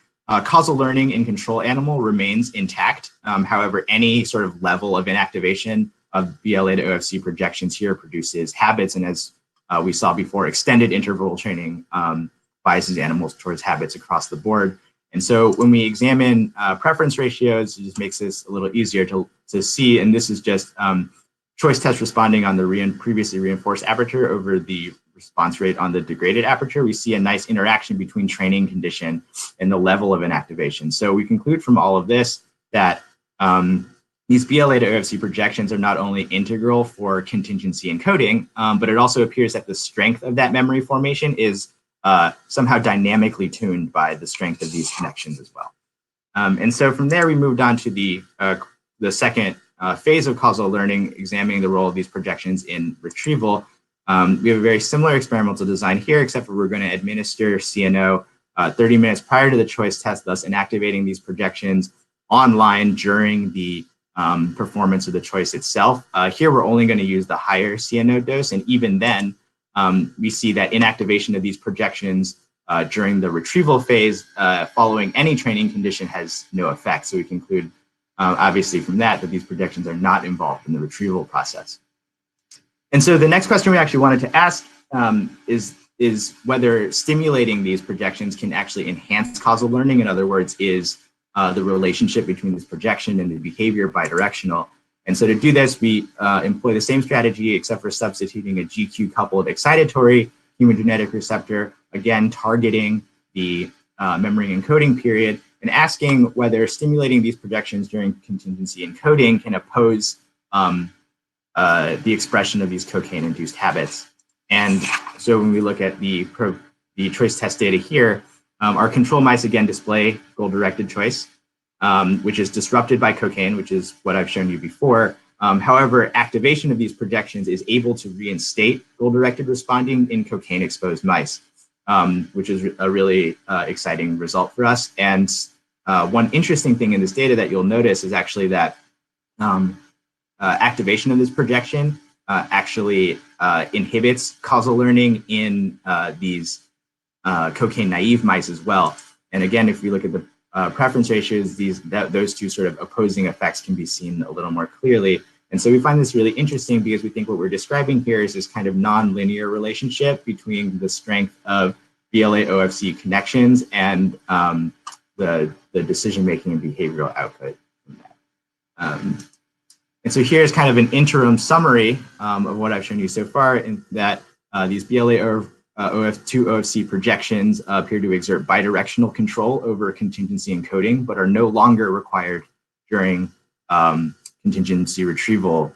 causal learning in control animal remains intact. However, any sort of level of inactivation of BLA to OFC projections here produces habits. And as we saw before, extended interval training biases animals towards habits across the board. And so when we examine preference ratios, it just makes this a little easier to see. And this is just choice test responding on the previously reinforced aperture over the response rate on the degraded aperture. We see a nice interaction between training condition and the level of inactivation. So we conclude from all of this that these BLA to OFC projections are not only integral for contingency encoding, but it also appears that the strength of that memory formation is somehow dynamically tuned by the strength of these connections as well. And so from there, we moved on to the second phase of causal learning, examining the role of these projections in retrieval. We have a very similar experimental design here, except for we're going to administer CNO 30 minutes prior to the choice test, thus inactivating these projections online during the performance of the choice itself. Here, we're only going to use the higher CNO dose, and even then, we see that inactivation of these projections during the retrieval phase following any training condition has no effect. So we conclude, obviously, from that these projections are not involved in the retrieval process. And so the next question we actually wanted to ask is whether stimulating these projections can actually enhance causal learning. In other words, is the relationship between this projection and the behavior bidirectional? And so to do this, we employ the same strategy, except for substituting a GQ-coupled excitatory chemogenetic receptor, again, targeting the memory encoding period, and asking whether stimulating these projections during contingency encoding can oppose the expression of these cocaine-induced habits. And so when we look at the choice test data here, our control mice again display goal-directed choice, which is disrupted by cocaine, which is what I've shown you before. However, activation of these projections is able to reinstate goal-directed responding in cocaine-exposed mice, which is a really exciting result for us. And one interesting thing in this data that you'll notice is actually that activation of this projection actually inhibits causal learning in these cocaine-naive mice as well. And again, if we look at the preference ratios, those two sort of opposing effects can be seen a little more clearly. And so we find this really interesting because we think what we're describing here is this kind of non-linear relationship between the strength of BLA-OFC connections and the decision-making and behavioral output from that. And so here's kind of an interim summary of what I've shown you so far, in that these BLA-OF2 OFC projections appear to exert bidirectional control over contingency encoding, but are no longer required during contingency retrieval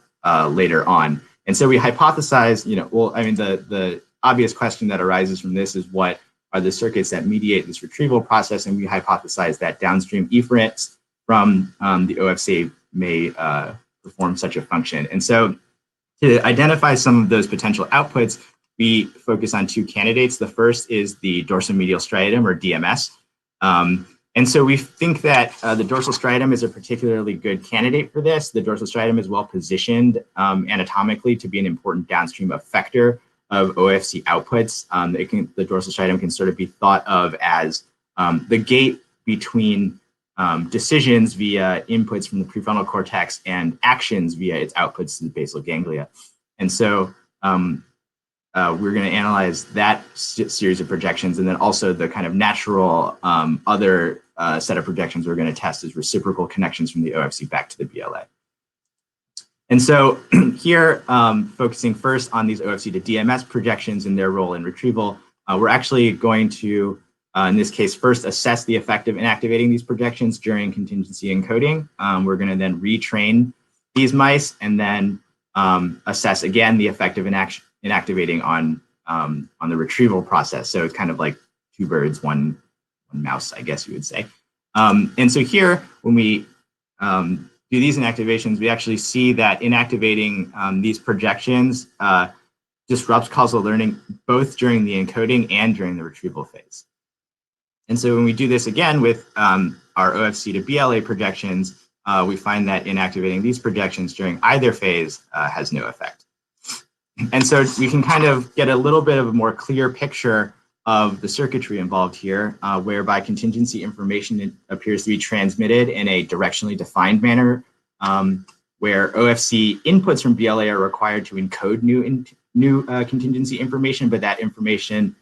later on. And so we hypothesize, the obvious question that arises from this is, what are the circuits that mediate this retrieval process? And we hypothesize that downstream efferents from the OFC may perform such a function. And so to identify some of those potential outputs, we focus on two candidates. The first is the dorsomedial striatum, or DMS. And so we think that the dorsal striatum is a particularly good candidate for this. The dorsal striatum is well positioned anatomically to be an important downstream effector of OFC outputs. The dorsal striatum can sort of be thought of as the gate between decisions via inputs from the prefrontal cortex and actions via its outputs to the basal ganglia. And so we're going to analyze that series of projections, and then also the kind of natural other set of projections we're going to test is reciprocal connections from the OFC back to the BLA. And so here, focusing first on these OFC to DMS projections and their role in retrieval, we're actually going to, in this case, first assess the effect of inactivating these projections during contingency encoding. We're going to then retrain these mice and then assess again the effect of inactivating on the retrieval process. So it's kind of like two birds, one mouse, I guess you would say. And so here, when we do these inactivations, we actually see that inactivating these projections disrupts causal learning both during the encoding and during the retrieval phase. And so when we do this again with our OFC to BLA projections, we find that inactivating these projections during either phase has no effect. And so we can kind of get a little bit of a more clear picture of the circuitry involved here, whereby contingency information appears to be transmitted in a directionally defined manner, where OFC inputs from BLA are required to encode new contingency information, but that information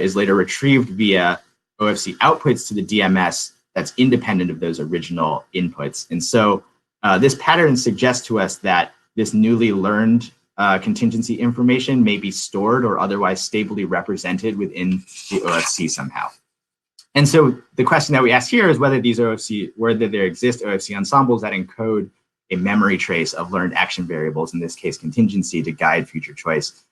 is later retrieved via OFC outputs to the DMS that's independent of those original inputs. And so this pattern suggests to us that this newly learned contingency information may be stored or otherwise stably represented within the OFC somehow. And so the question that we ask here is whether there exist OFC ensembles that encode a memory trace of learned action variables, in this case contingency, to guide future choice.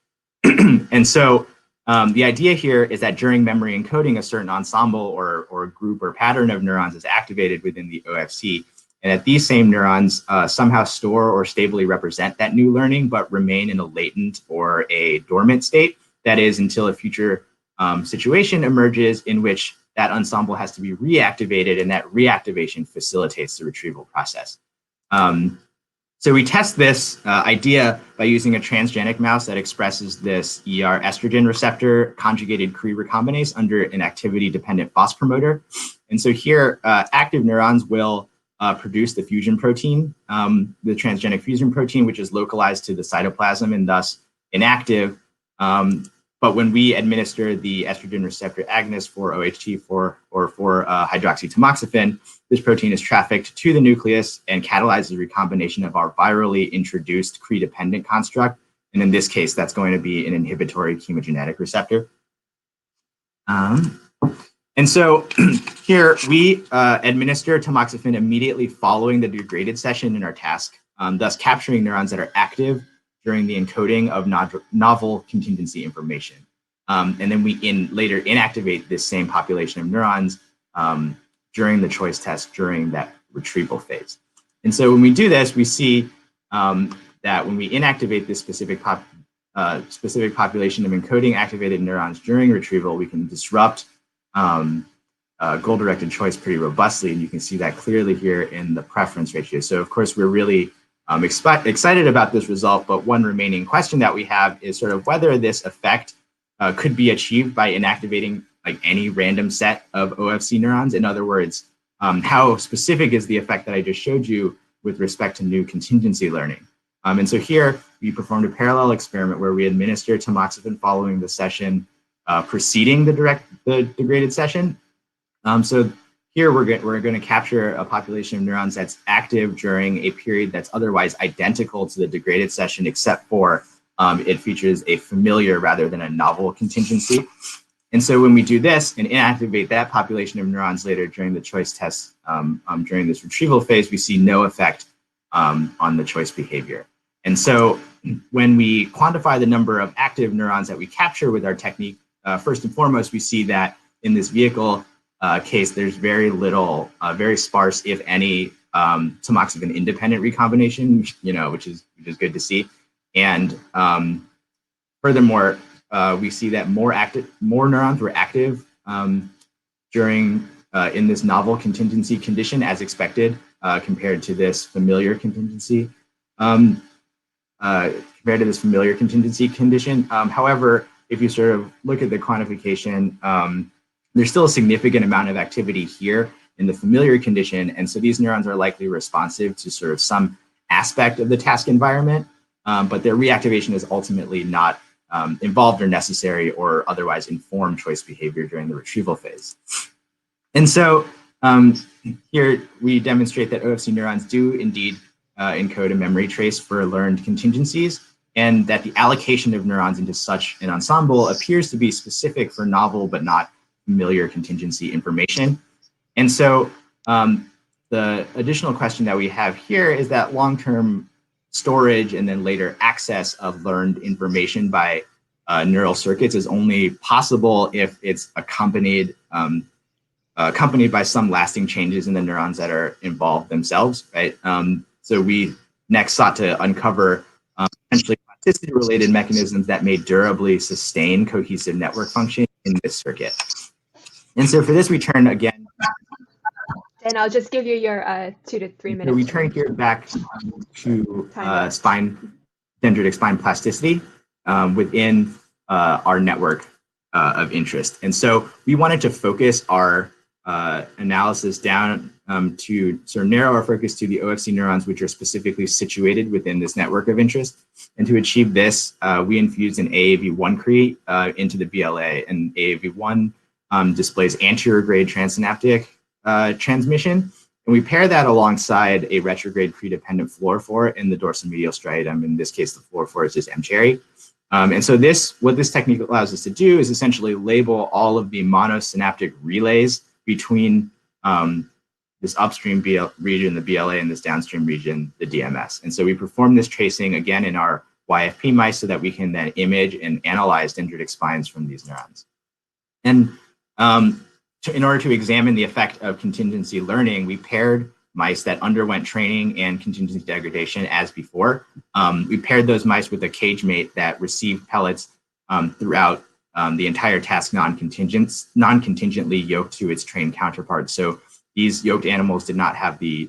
And so the idea here is that during memory encoding, a certain ensemble or group or pattern of neurons is activated within the OFC, and that these same neurons somehow store or stably represent that new learning, but remain in a latent or a dormant state. That is, until a future situation emerges in which that ensemble has to be reactivated, and that reactivation facilitates the retrieval process. So we test this idea by using a transgenic mouse that expresses this ER estrogen receptor conjugated Cre recombinase under an activity-dependent FOS promoter. And so here, active neurons will produce the fusion protein, the transgenic fusion protein, which is localized to the cytoplasm and thus inactive. But when we administer the estrogen receptor agonist for OHT or for hydroxytamoxifen, this protein is trafficked to the nucleus and catalyzes recombination of our virally introduced Cre-dependent construct. And in this case, that's going to be an inhibitory chemogenetic receptor. And so here we administer tamoxifen immediately following the degraded session in our task, thus capturing neurons that are active during the encoding of novel contingency information. And then we later inactivate this same population of neurons during the choice test during that retrieval phase. And so when we do this, we see that when we inactivate this specific population of encoding activated neurons during retrieval, we can disrupt goal-directed choice pretty robustly. And you can see that clearly here in the preference ratio. So of course, we're really excited about this result, but one remaining question that we have is sort of whether this effect could be achieved by inactivating like any random set of OFC neurons. In other words, how specific is the effect that I just showed you with respect to new contingency learning? And so here we performed a parallel experiment where we administered tamoxifen following the session preceding the degraded session. So here we're going to capture a population of neurons that's active during a period that's otherwise identical to the degraded session, except for it features a familiar rather than a novel contingency. And so when we do this and inactivate that population of neurons later during the choice test, during this retrieval phase, we see no effect on the choice behavior. And so when we quantify the number of active neurons that we capture with our technique, first and foremost, we see that in this vehicle case, there's very little, very sparse, if any, tamoxifen independent recombination, which is good to see. And furthermore, we see that more neurons were active during in this novel contingency condition as expected compared to this familiar contingency condition. However, if you sort of look at the quantification, there's still a significant amount of activity here in the familiar condition. And so these neurons are likely responsive to sort of some aspect of the task environment, but their reactivation is ultimately not involved or necessary or otherwise inform choice behavior during the retrieval phase. And so here we demonstrate that OFC neurons do indeed encode a memory trace for learned contingencies, and that the allocation of neurons into such an ensemble appears to be specific for novel but not familiar contingency information. And so the additional question that we have here is that long-term storage and then later access of learned information by neural circuits is only possible if it's accompanied by some lasting changes in the neurons that are involved themselves, right? So we next sought to uncover potentially plasticity-related mechanisms that may durably sustain cohesive network function in this circuit. And so for this, we turn again. And I'll just give you your 2 to 3 minutes. So we turn here back to dendritic spine plasticity within our network of interest. And so we wanted to focus our analysis down to sort of narrow our focus to the OFC neurons, which are specifically situated within this network of interest. And to achieve this, we infused an AAV1 crete into the BLA, and AAV1 displays anterior grade transsynaptic transmission. And we pair that alongside a retrograde pre-dependent fluorophore in the dorsomedial striatum. In this case, the fluorophore is just M-cherry. And so what this technique allows us to do is essentially label all of the monosynaptic relays between this upstream region, the BLA, and this downstream region, the DMS. And so we perform this tracing again in our YFP mice so that we can then image and analyze dendritic spines from these neurons. And in order to examine the effect of contingency learning, we paired mice that underwent training and contingency degradation as before. We paired those mice with a cage mate that received pellets throughout the entire task non-contingently yoked to its trained counterparts. So these yoked animals did not have they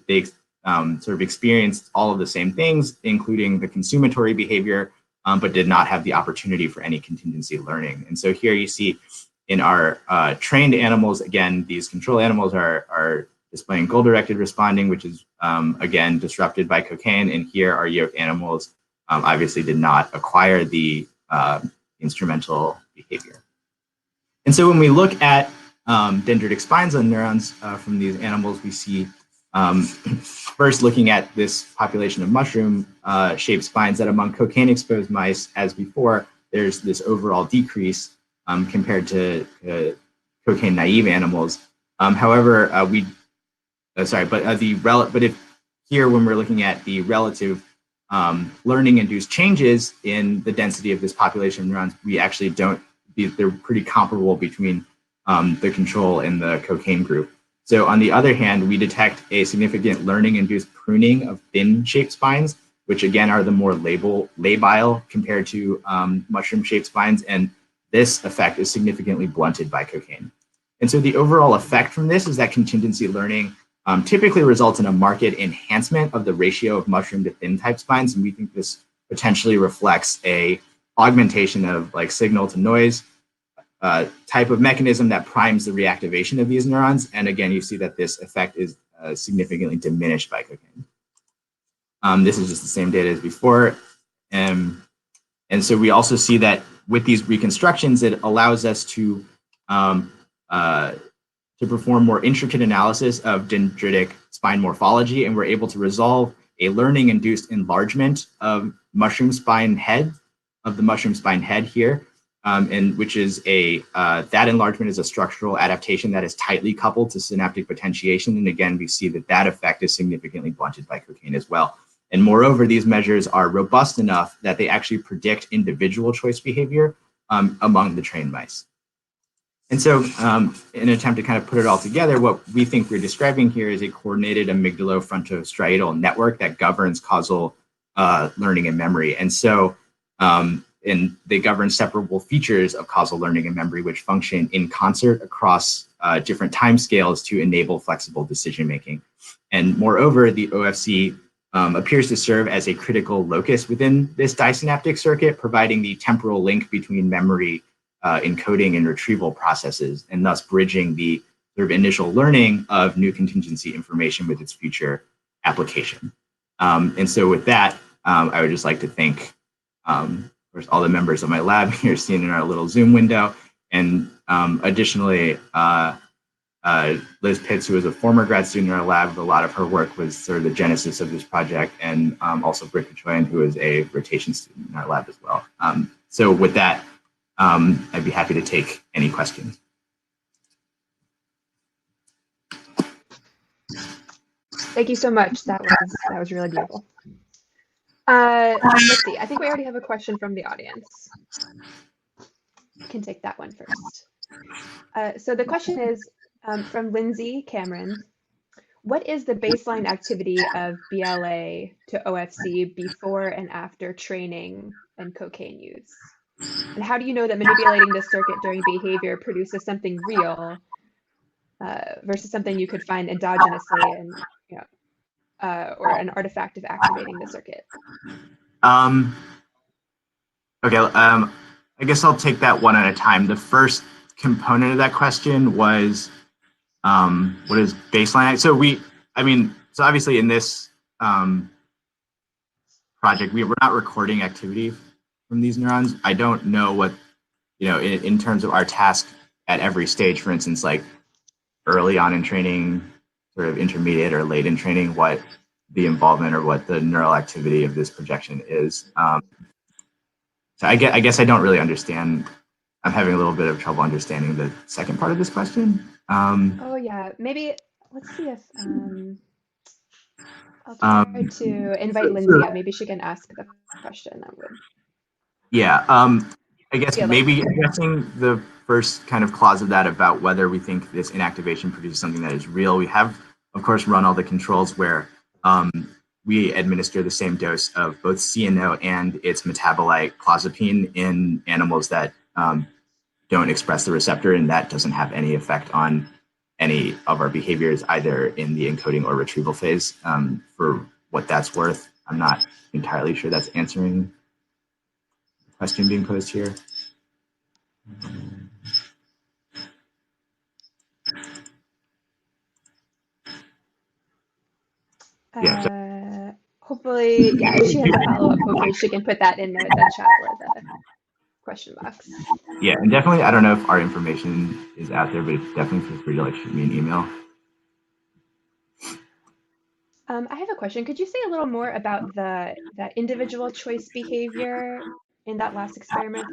sort of experienced all of the same things, including the consumatory behavior, but did not have the opportunity for any contingency learning. And so here you see in our trained animals, again, these control animals are displaying goal-directed responding, which is, again, disrupted by cocaine. And here our yoked animals obviously did not acquire the instrumental behavior. And so when we look at dendritic spines on neurons from these animals, we see first looking at this population of mushroom-shaped spines that among cocaine-exposed mice, as before, there's this overall decrease compared to cocaine-naive animals. However, if here when we're looking at the relative learning-induced changes in the density of this population of neurons, we actually they're pretty comparable between the control and the cocaine group. So on the other hand, we detect a significant learning-induced pruning of thin-shaped spines, which again are the more labile compared to mushroom-shaped spines, and this effect is significantly blunted by cocaine. And so the overall effect from this is that contingency learning typically results in a marked enhancement of the ratio of mushroom to thin type spines. And we think this potentially reflects a augmentation of like signal to noise type of mechanism that primes the reactivation of these neurons. And again, you see that this effect is significantly diminished by cocaine. This is just the same data as before. And so we also see that with these reconstructions, it allows us to perform more intricate analysis of dendritic spine morphology, and we're able to resolve a learning-induced enlargement of the mushroom spine head here, and which is that enlargement is a structural adaptation that is tightly coupled to synaptic potentiation. And again, we see that effect is significantly blunted by cocaine as well. And moreover, these measures are robust enough that they actually predict individual choice behavior among the trained mice. And so in an attempt to kind of put it all together, what we think we're describing here is a coordinated amygdalo-frontostriatal network that governs causal learning and memory. And so and they govern separable features of causal learning and memory, which function in concert across different timescales to enable flexible decision-making. And moreover, the OFC appears to serve as a critical locus within this disynaptic circuit, providing the temporal link between memory, encoding, and retrieval processes, and thus bridging the sort of initial learning of new contingency information with its future application. And so with that, I would just like to thank of course, all the members of my lab here seen in our little Zoom window. And additionally, Liz Pitts, who was a former grad student in our lab, a lot of her work was sort of the genesis of this project, and also Britt Kachoyan, who is a rotation student in our lab as well. So with that, I'd be happy to take any questions. Thank you so much. That was really beautiful. Let's see. I think we already have a question from the audience. I can take that one first. So the question is from Lindsay Cameron. What is the baseline activity of BLA to OFC before and after training and cocaine use? And how do you know that manipulating this circuit during behavior produces something real versus something you could find endogenously and or an artifact of activating the circuit? Okay, I guess I'll take that one at a time. The first component of that question was what is baseline? So so obviously in this project, we're not recording activity from these neurons. I don't know what, in terms of our task at every stage, for instance, like early on in training, sort of intermediate or late in training, what the involvement or what the neural activity of this projection is. So I guess I don't really understand. I'm having a little bit of trouble understanding the second part of this question. Oh yeah, maybe let's see if I'll try to invite Lindsay up. Maybe she can ask the question that would. Yeah, I guess maybe addressing the first kind of clause of that about whether we think this inactivation produces something that is real. We have, of course, run all the controls where we administer the same dose of both CNO and its metabolite clozapine in animals that don't express the receptor, and that doesn't have any effect on any of our behaviors, either in the encoding or retrieval phase. For what that's worth, I'm not entirely sure that's answering the question being posed here. Hopefully, yeah, if she has a follow-up, hopefully she can put that in the chat or the question box. Yeah, and definitely, I don't know if our information is out there, but definitely feel free to shoot me an email. I have a question. Could you say a little more about that individual choice behavior in that last experiment?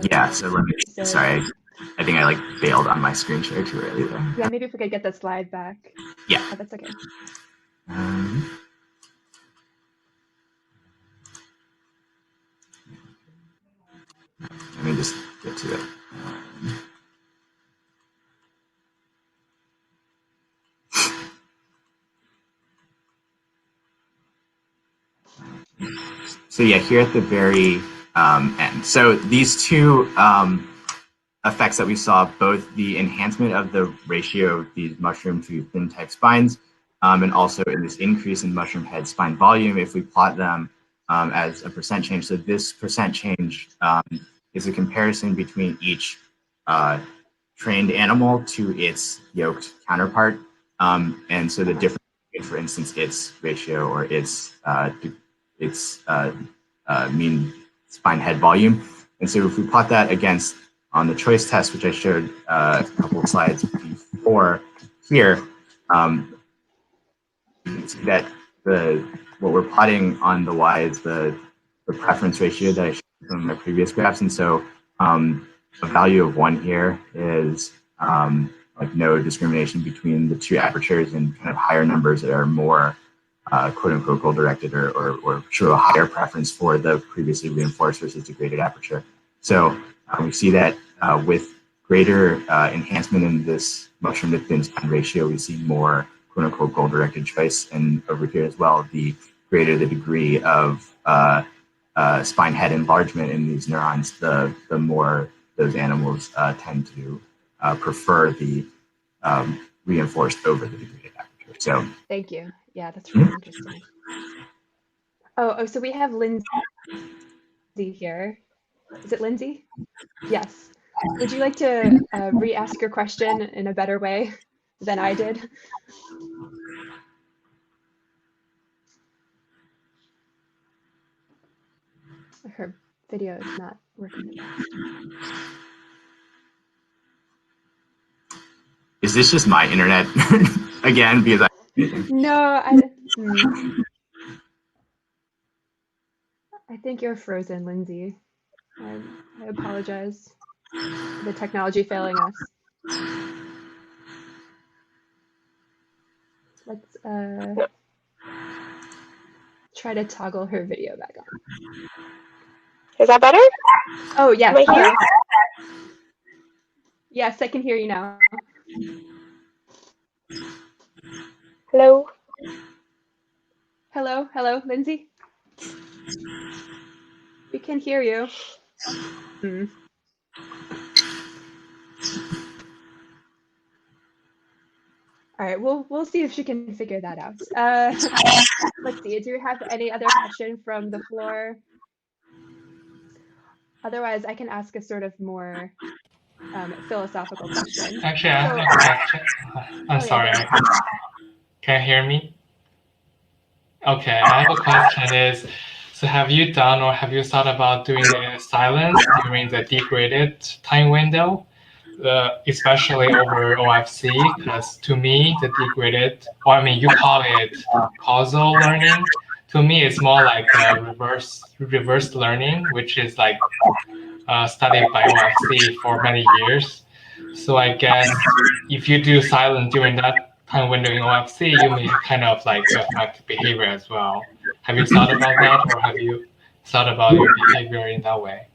Yeah, so let me, sorry, I think I bailed on my screen share too early there. Yeah, maybe if we could get the slide back. Yeah. Oh, that's okay. Let me just get to it. So yeah, here at the very end. So these two effects that we saw, both the enhancement of the ratio of these mushroom to fin type spines, and also in this increase in mushroom head spine volume, if we plot them as a percent change. So this percent change is a comparison between each trained animal to its yoked counterpart. And so the difference, for instance, its ratio or its mean spine head volume. And so if we plot that against on the choice test, which I showed a couple of slides before here, you can see that what we're plotting on the Y is the preference ratio that I showed from my previous graphs. And so a value of 1 here is no discrimination between the two apertures, and kind of higher numbers that are more quote unquote goal directed or show a higher preference for the previously reinforced versus degraded aperture. So we see that with greater enhancement in this mushroom to thin spine ratio, we see more quote unquote goal directed choice. And over here as well, the greater the degree of spine head enlargement in these neurons, the more those animals tend to prefer the reinforced over the degraded aperture. So thank you. Yeah, that's really interesting. Oh, so we have Lindsay here. Is it Lindsay? Yes. Would you like to re-ask your question in a better way than I did? Her video is not working the best. is this just my internet again? Because No, I think you're frozen, Lindsay. I apologize for the technology failing us. Let's try to toggle her video back on. Is that better? Oh, yes. Am I here? Yes, I can hear you now. Hello? Hello, hello, Lindsay? We can hear you. All right, we'll see if she can figure that out. Let's see, do we have any other question from the floor? Otherwise, I can ask a sort of more philosophical question. Actually, I have a question. I'm sorry. Yeah, can you hear me? Okay, I have a question is, so have you done or have you thought about doing the silence during the degraded time window, especially over OFC? Because to me, the degraded, or I mean, you call it causal learning. To me, it's more like reverse learning, which is like studied by OFC for many years. So I guess if you do silent during that time window in OFC, you may kind of like affect behavior as well. Have you thought about that, or have you thought about your behavior in that way?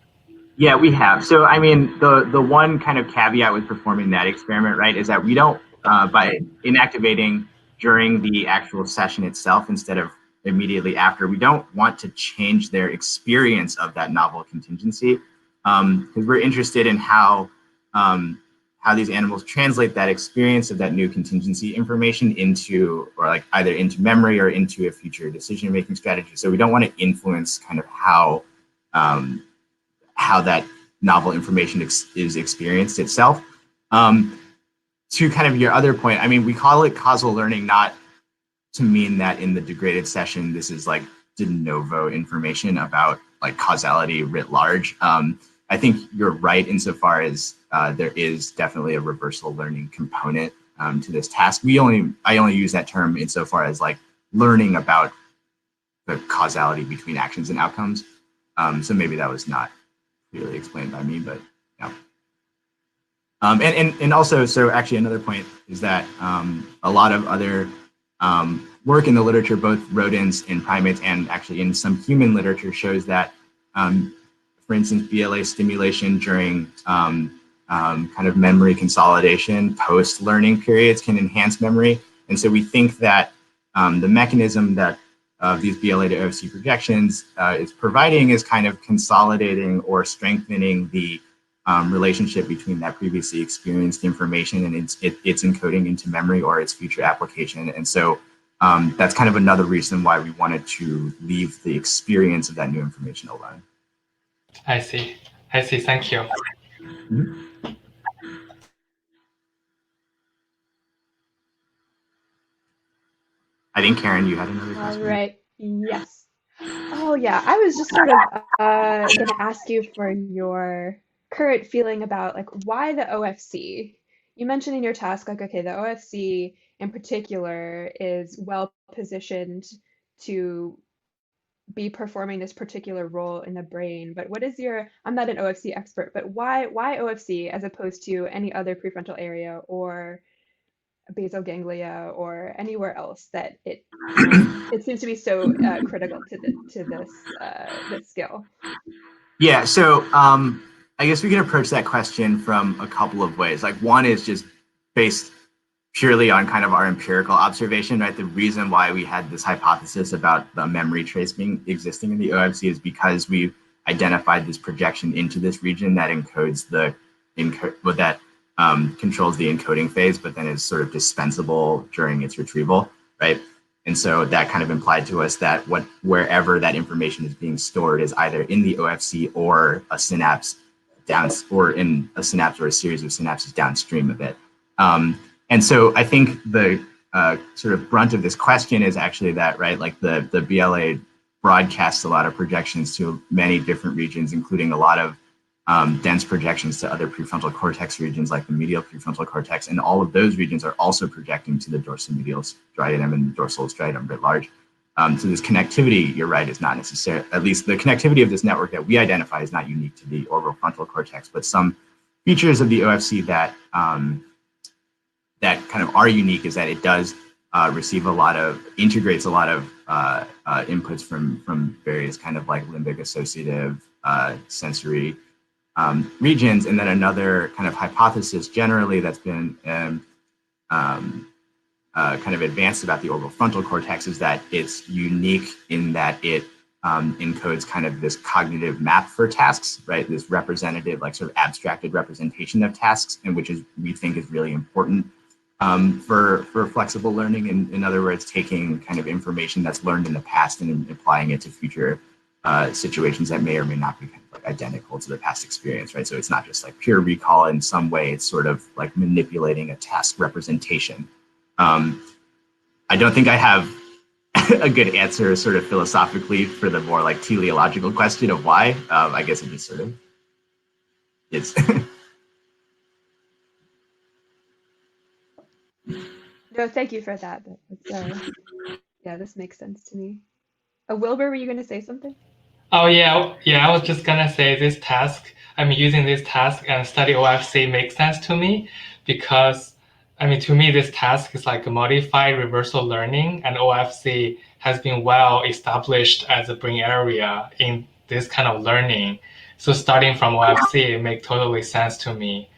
Yeah, we have. So, I mean, the one kind of caveat with performing that experiment, right, is that we don't, by inactivating during the actual session itself instead of immediately after, we don't want to change their experience of that novel contingency, because we're interested in how these animals translate that experience of that new contingency information into, or like either into memory or into a future decision-making strategy. So we don't want to influence kind of how that novel information is experienced itself. To kind of your other point, I mean, we call it causal learning not to mean that in the degraded session, this is like de novo information about like causality writ large. I think you're right insofar as there is definitely a reversal learning component to this task. I only use that term insofar as like learning about the causality between actions and outcomes. So maybe that was not clearly explained by me, but yeah. And also, so actually another point is that a lot of other work in the literature, both rodents and primates, and actually in some human literature, shows that, for instance, BLA stimulation during kind of memory consolidation post-learning periods can enhance memory. And so we think that the mechanism that these BLA to OFC projections is providing is kind of consolidating or strengthening the relationship between that previously experienced information and its encoding into memory or its future application. And so that's kind of another reason why we wanted to leave the experience of that new information alone. I see. Thank you. Mm-hmm. I think, Karen, you had another question. All right. Yes. Oh, yeah. I was just sort of going to ask you for your current feeling about like why the OFC. You mentioned in your task, like, okay, the OFC in particular is well positioned to be performing this particular role in the brain. But what is your, I'm not an OFC expert, but why OFC as opposed to any other prefrontal area or basal ganglia or anywhere else that it seems to be so critical to this skill? Yeah, so I guess we can approach that question from a couple of ways. Like one is just based purely on kind of our empirical observation, right? The reason why we had this hypothesis about the memory trace existing in the OFC is because we've identified this projection into this region that encodes controls the encoding phase, but then is sort of dispensable during its retrieval, right? And so that kind of implied to us that wherever that information is being stored is either in the OFC or a synapse or in a synapse or a series of synapses downstream of it. And so I think the sort of brunt of this question is actually that, right? Like the BLA broadcasts a lot of projections to many different regions, including a lot of dense projections to other prefrontal cortex regions like the medial prefrontal cortex, and all of those regions are also projecting to the dorsomedial striatum and dorsal striatum writ large. So this connectivity, you're right, is not necessary. At least the connectivity of this network that we identify is not unique to the orbitofrontal cortex, but some features of the OFC that that kind of are unique is that it does integrates a lot of inputs from various kind of like limbic associative sensory regions. And then another kind of hypothesis generally that's been kind of advanced about the orbitofrontal cortex is that it's unique in that it encodes kind of this cognitive map for tasks, right? This representative, like sort of abstracted representation of tasks, and which is we think is really important for flexible learning. In other words, taking kind of information that's learned in the past and applying it to future situations that may or may not be kind of like identical to the past experience, right? So it's not just like pure recall in some way, it's sort of like manipulating a task representation. I don't think I have a good answer sort of philosophically for the more like teleological question of why. I guess it just sort of is. No, thank you for that. Yeah, this makes sense to me. Wilbur, were you going to say something? Oh yeah, I was just gonna say this task. I'm using this task and study OFC makes sense to me because, I mean, to me this task is like a modified reversal learning, and OFC has been well established as a brain area in this kind of learning. So starting from OFC, it makes totally sense to me.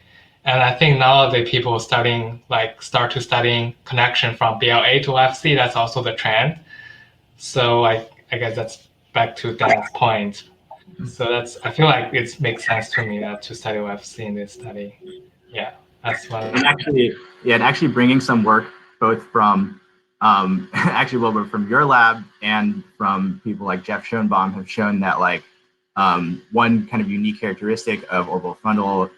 And I think now the people start to studying connection from BLA to OFC. That's also the trend. So I guess that's back to Dan's point. So I feel like it makes sense to me that to study OFC in this study. Yeah, that's what. And actually bringing some work both from actually Wilbur from your lab and from people like Jeff Schoenbaum have shown that like one kind of unique characteristic of orbitofrontal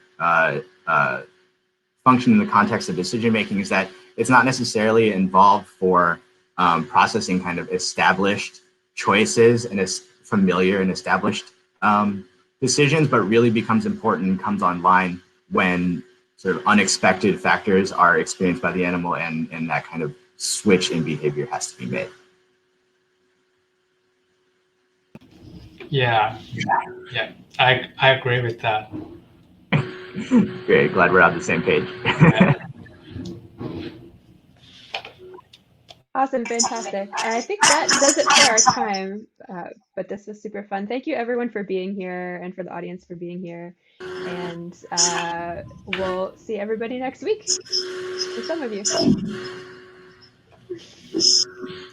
function in the context of decision making is that it's not necessarily involved for processing kind of established choices and familiar and established decisions, but really becomes important and comes online when sort of unexpected factors are experienced by the animal and that kind of switch in behavior has to be made. Yeah, I agree with that. Great, glad we're on the same page. Yeah. Awesome, fantastic. I think that does it for our time, but this was super fun. Thank you everyone for being here and for the audience for being here. And we'll see everybody next week, for some of you.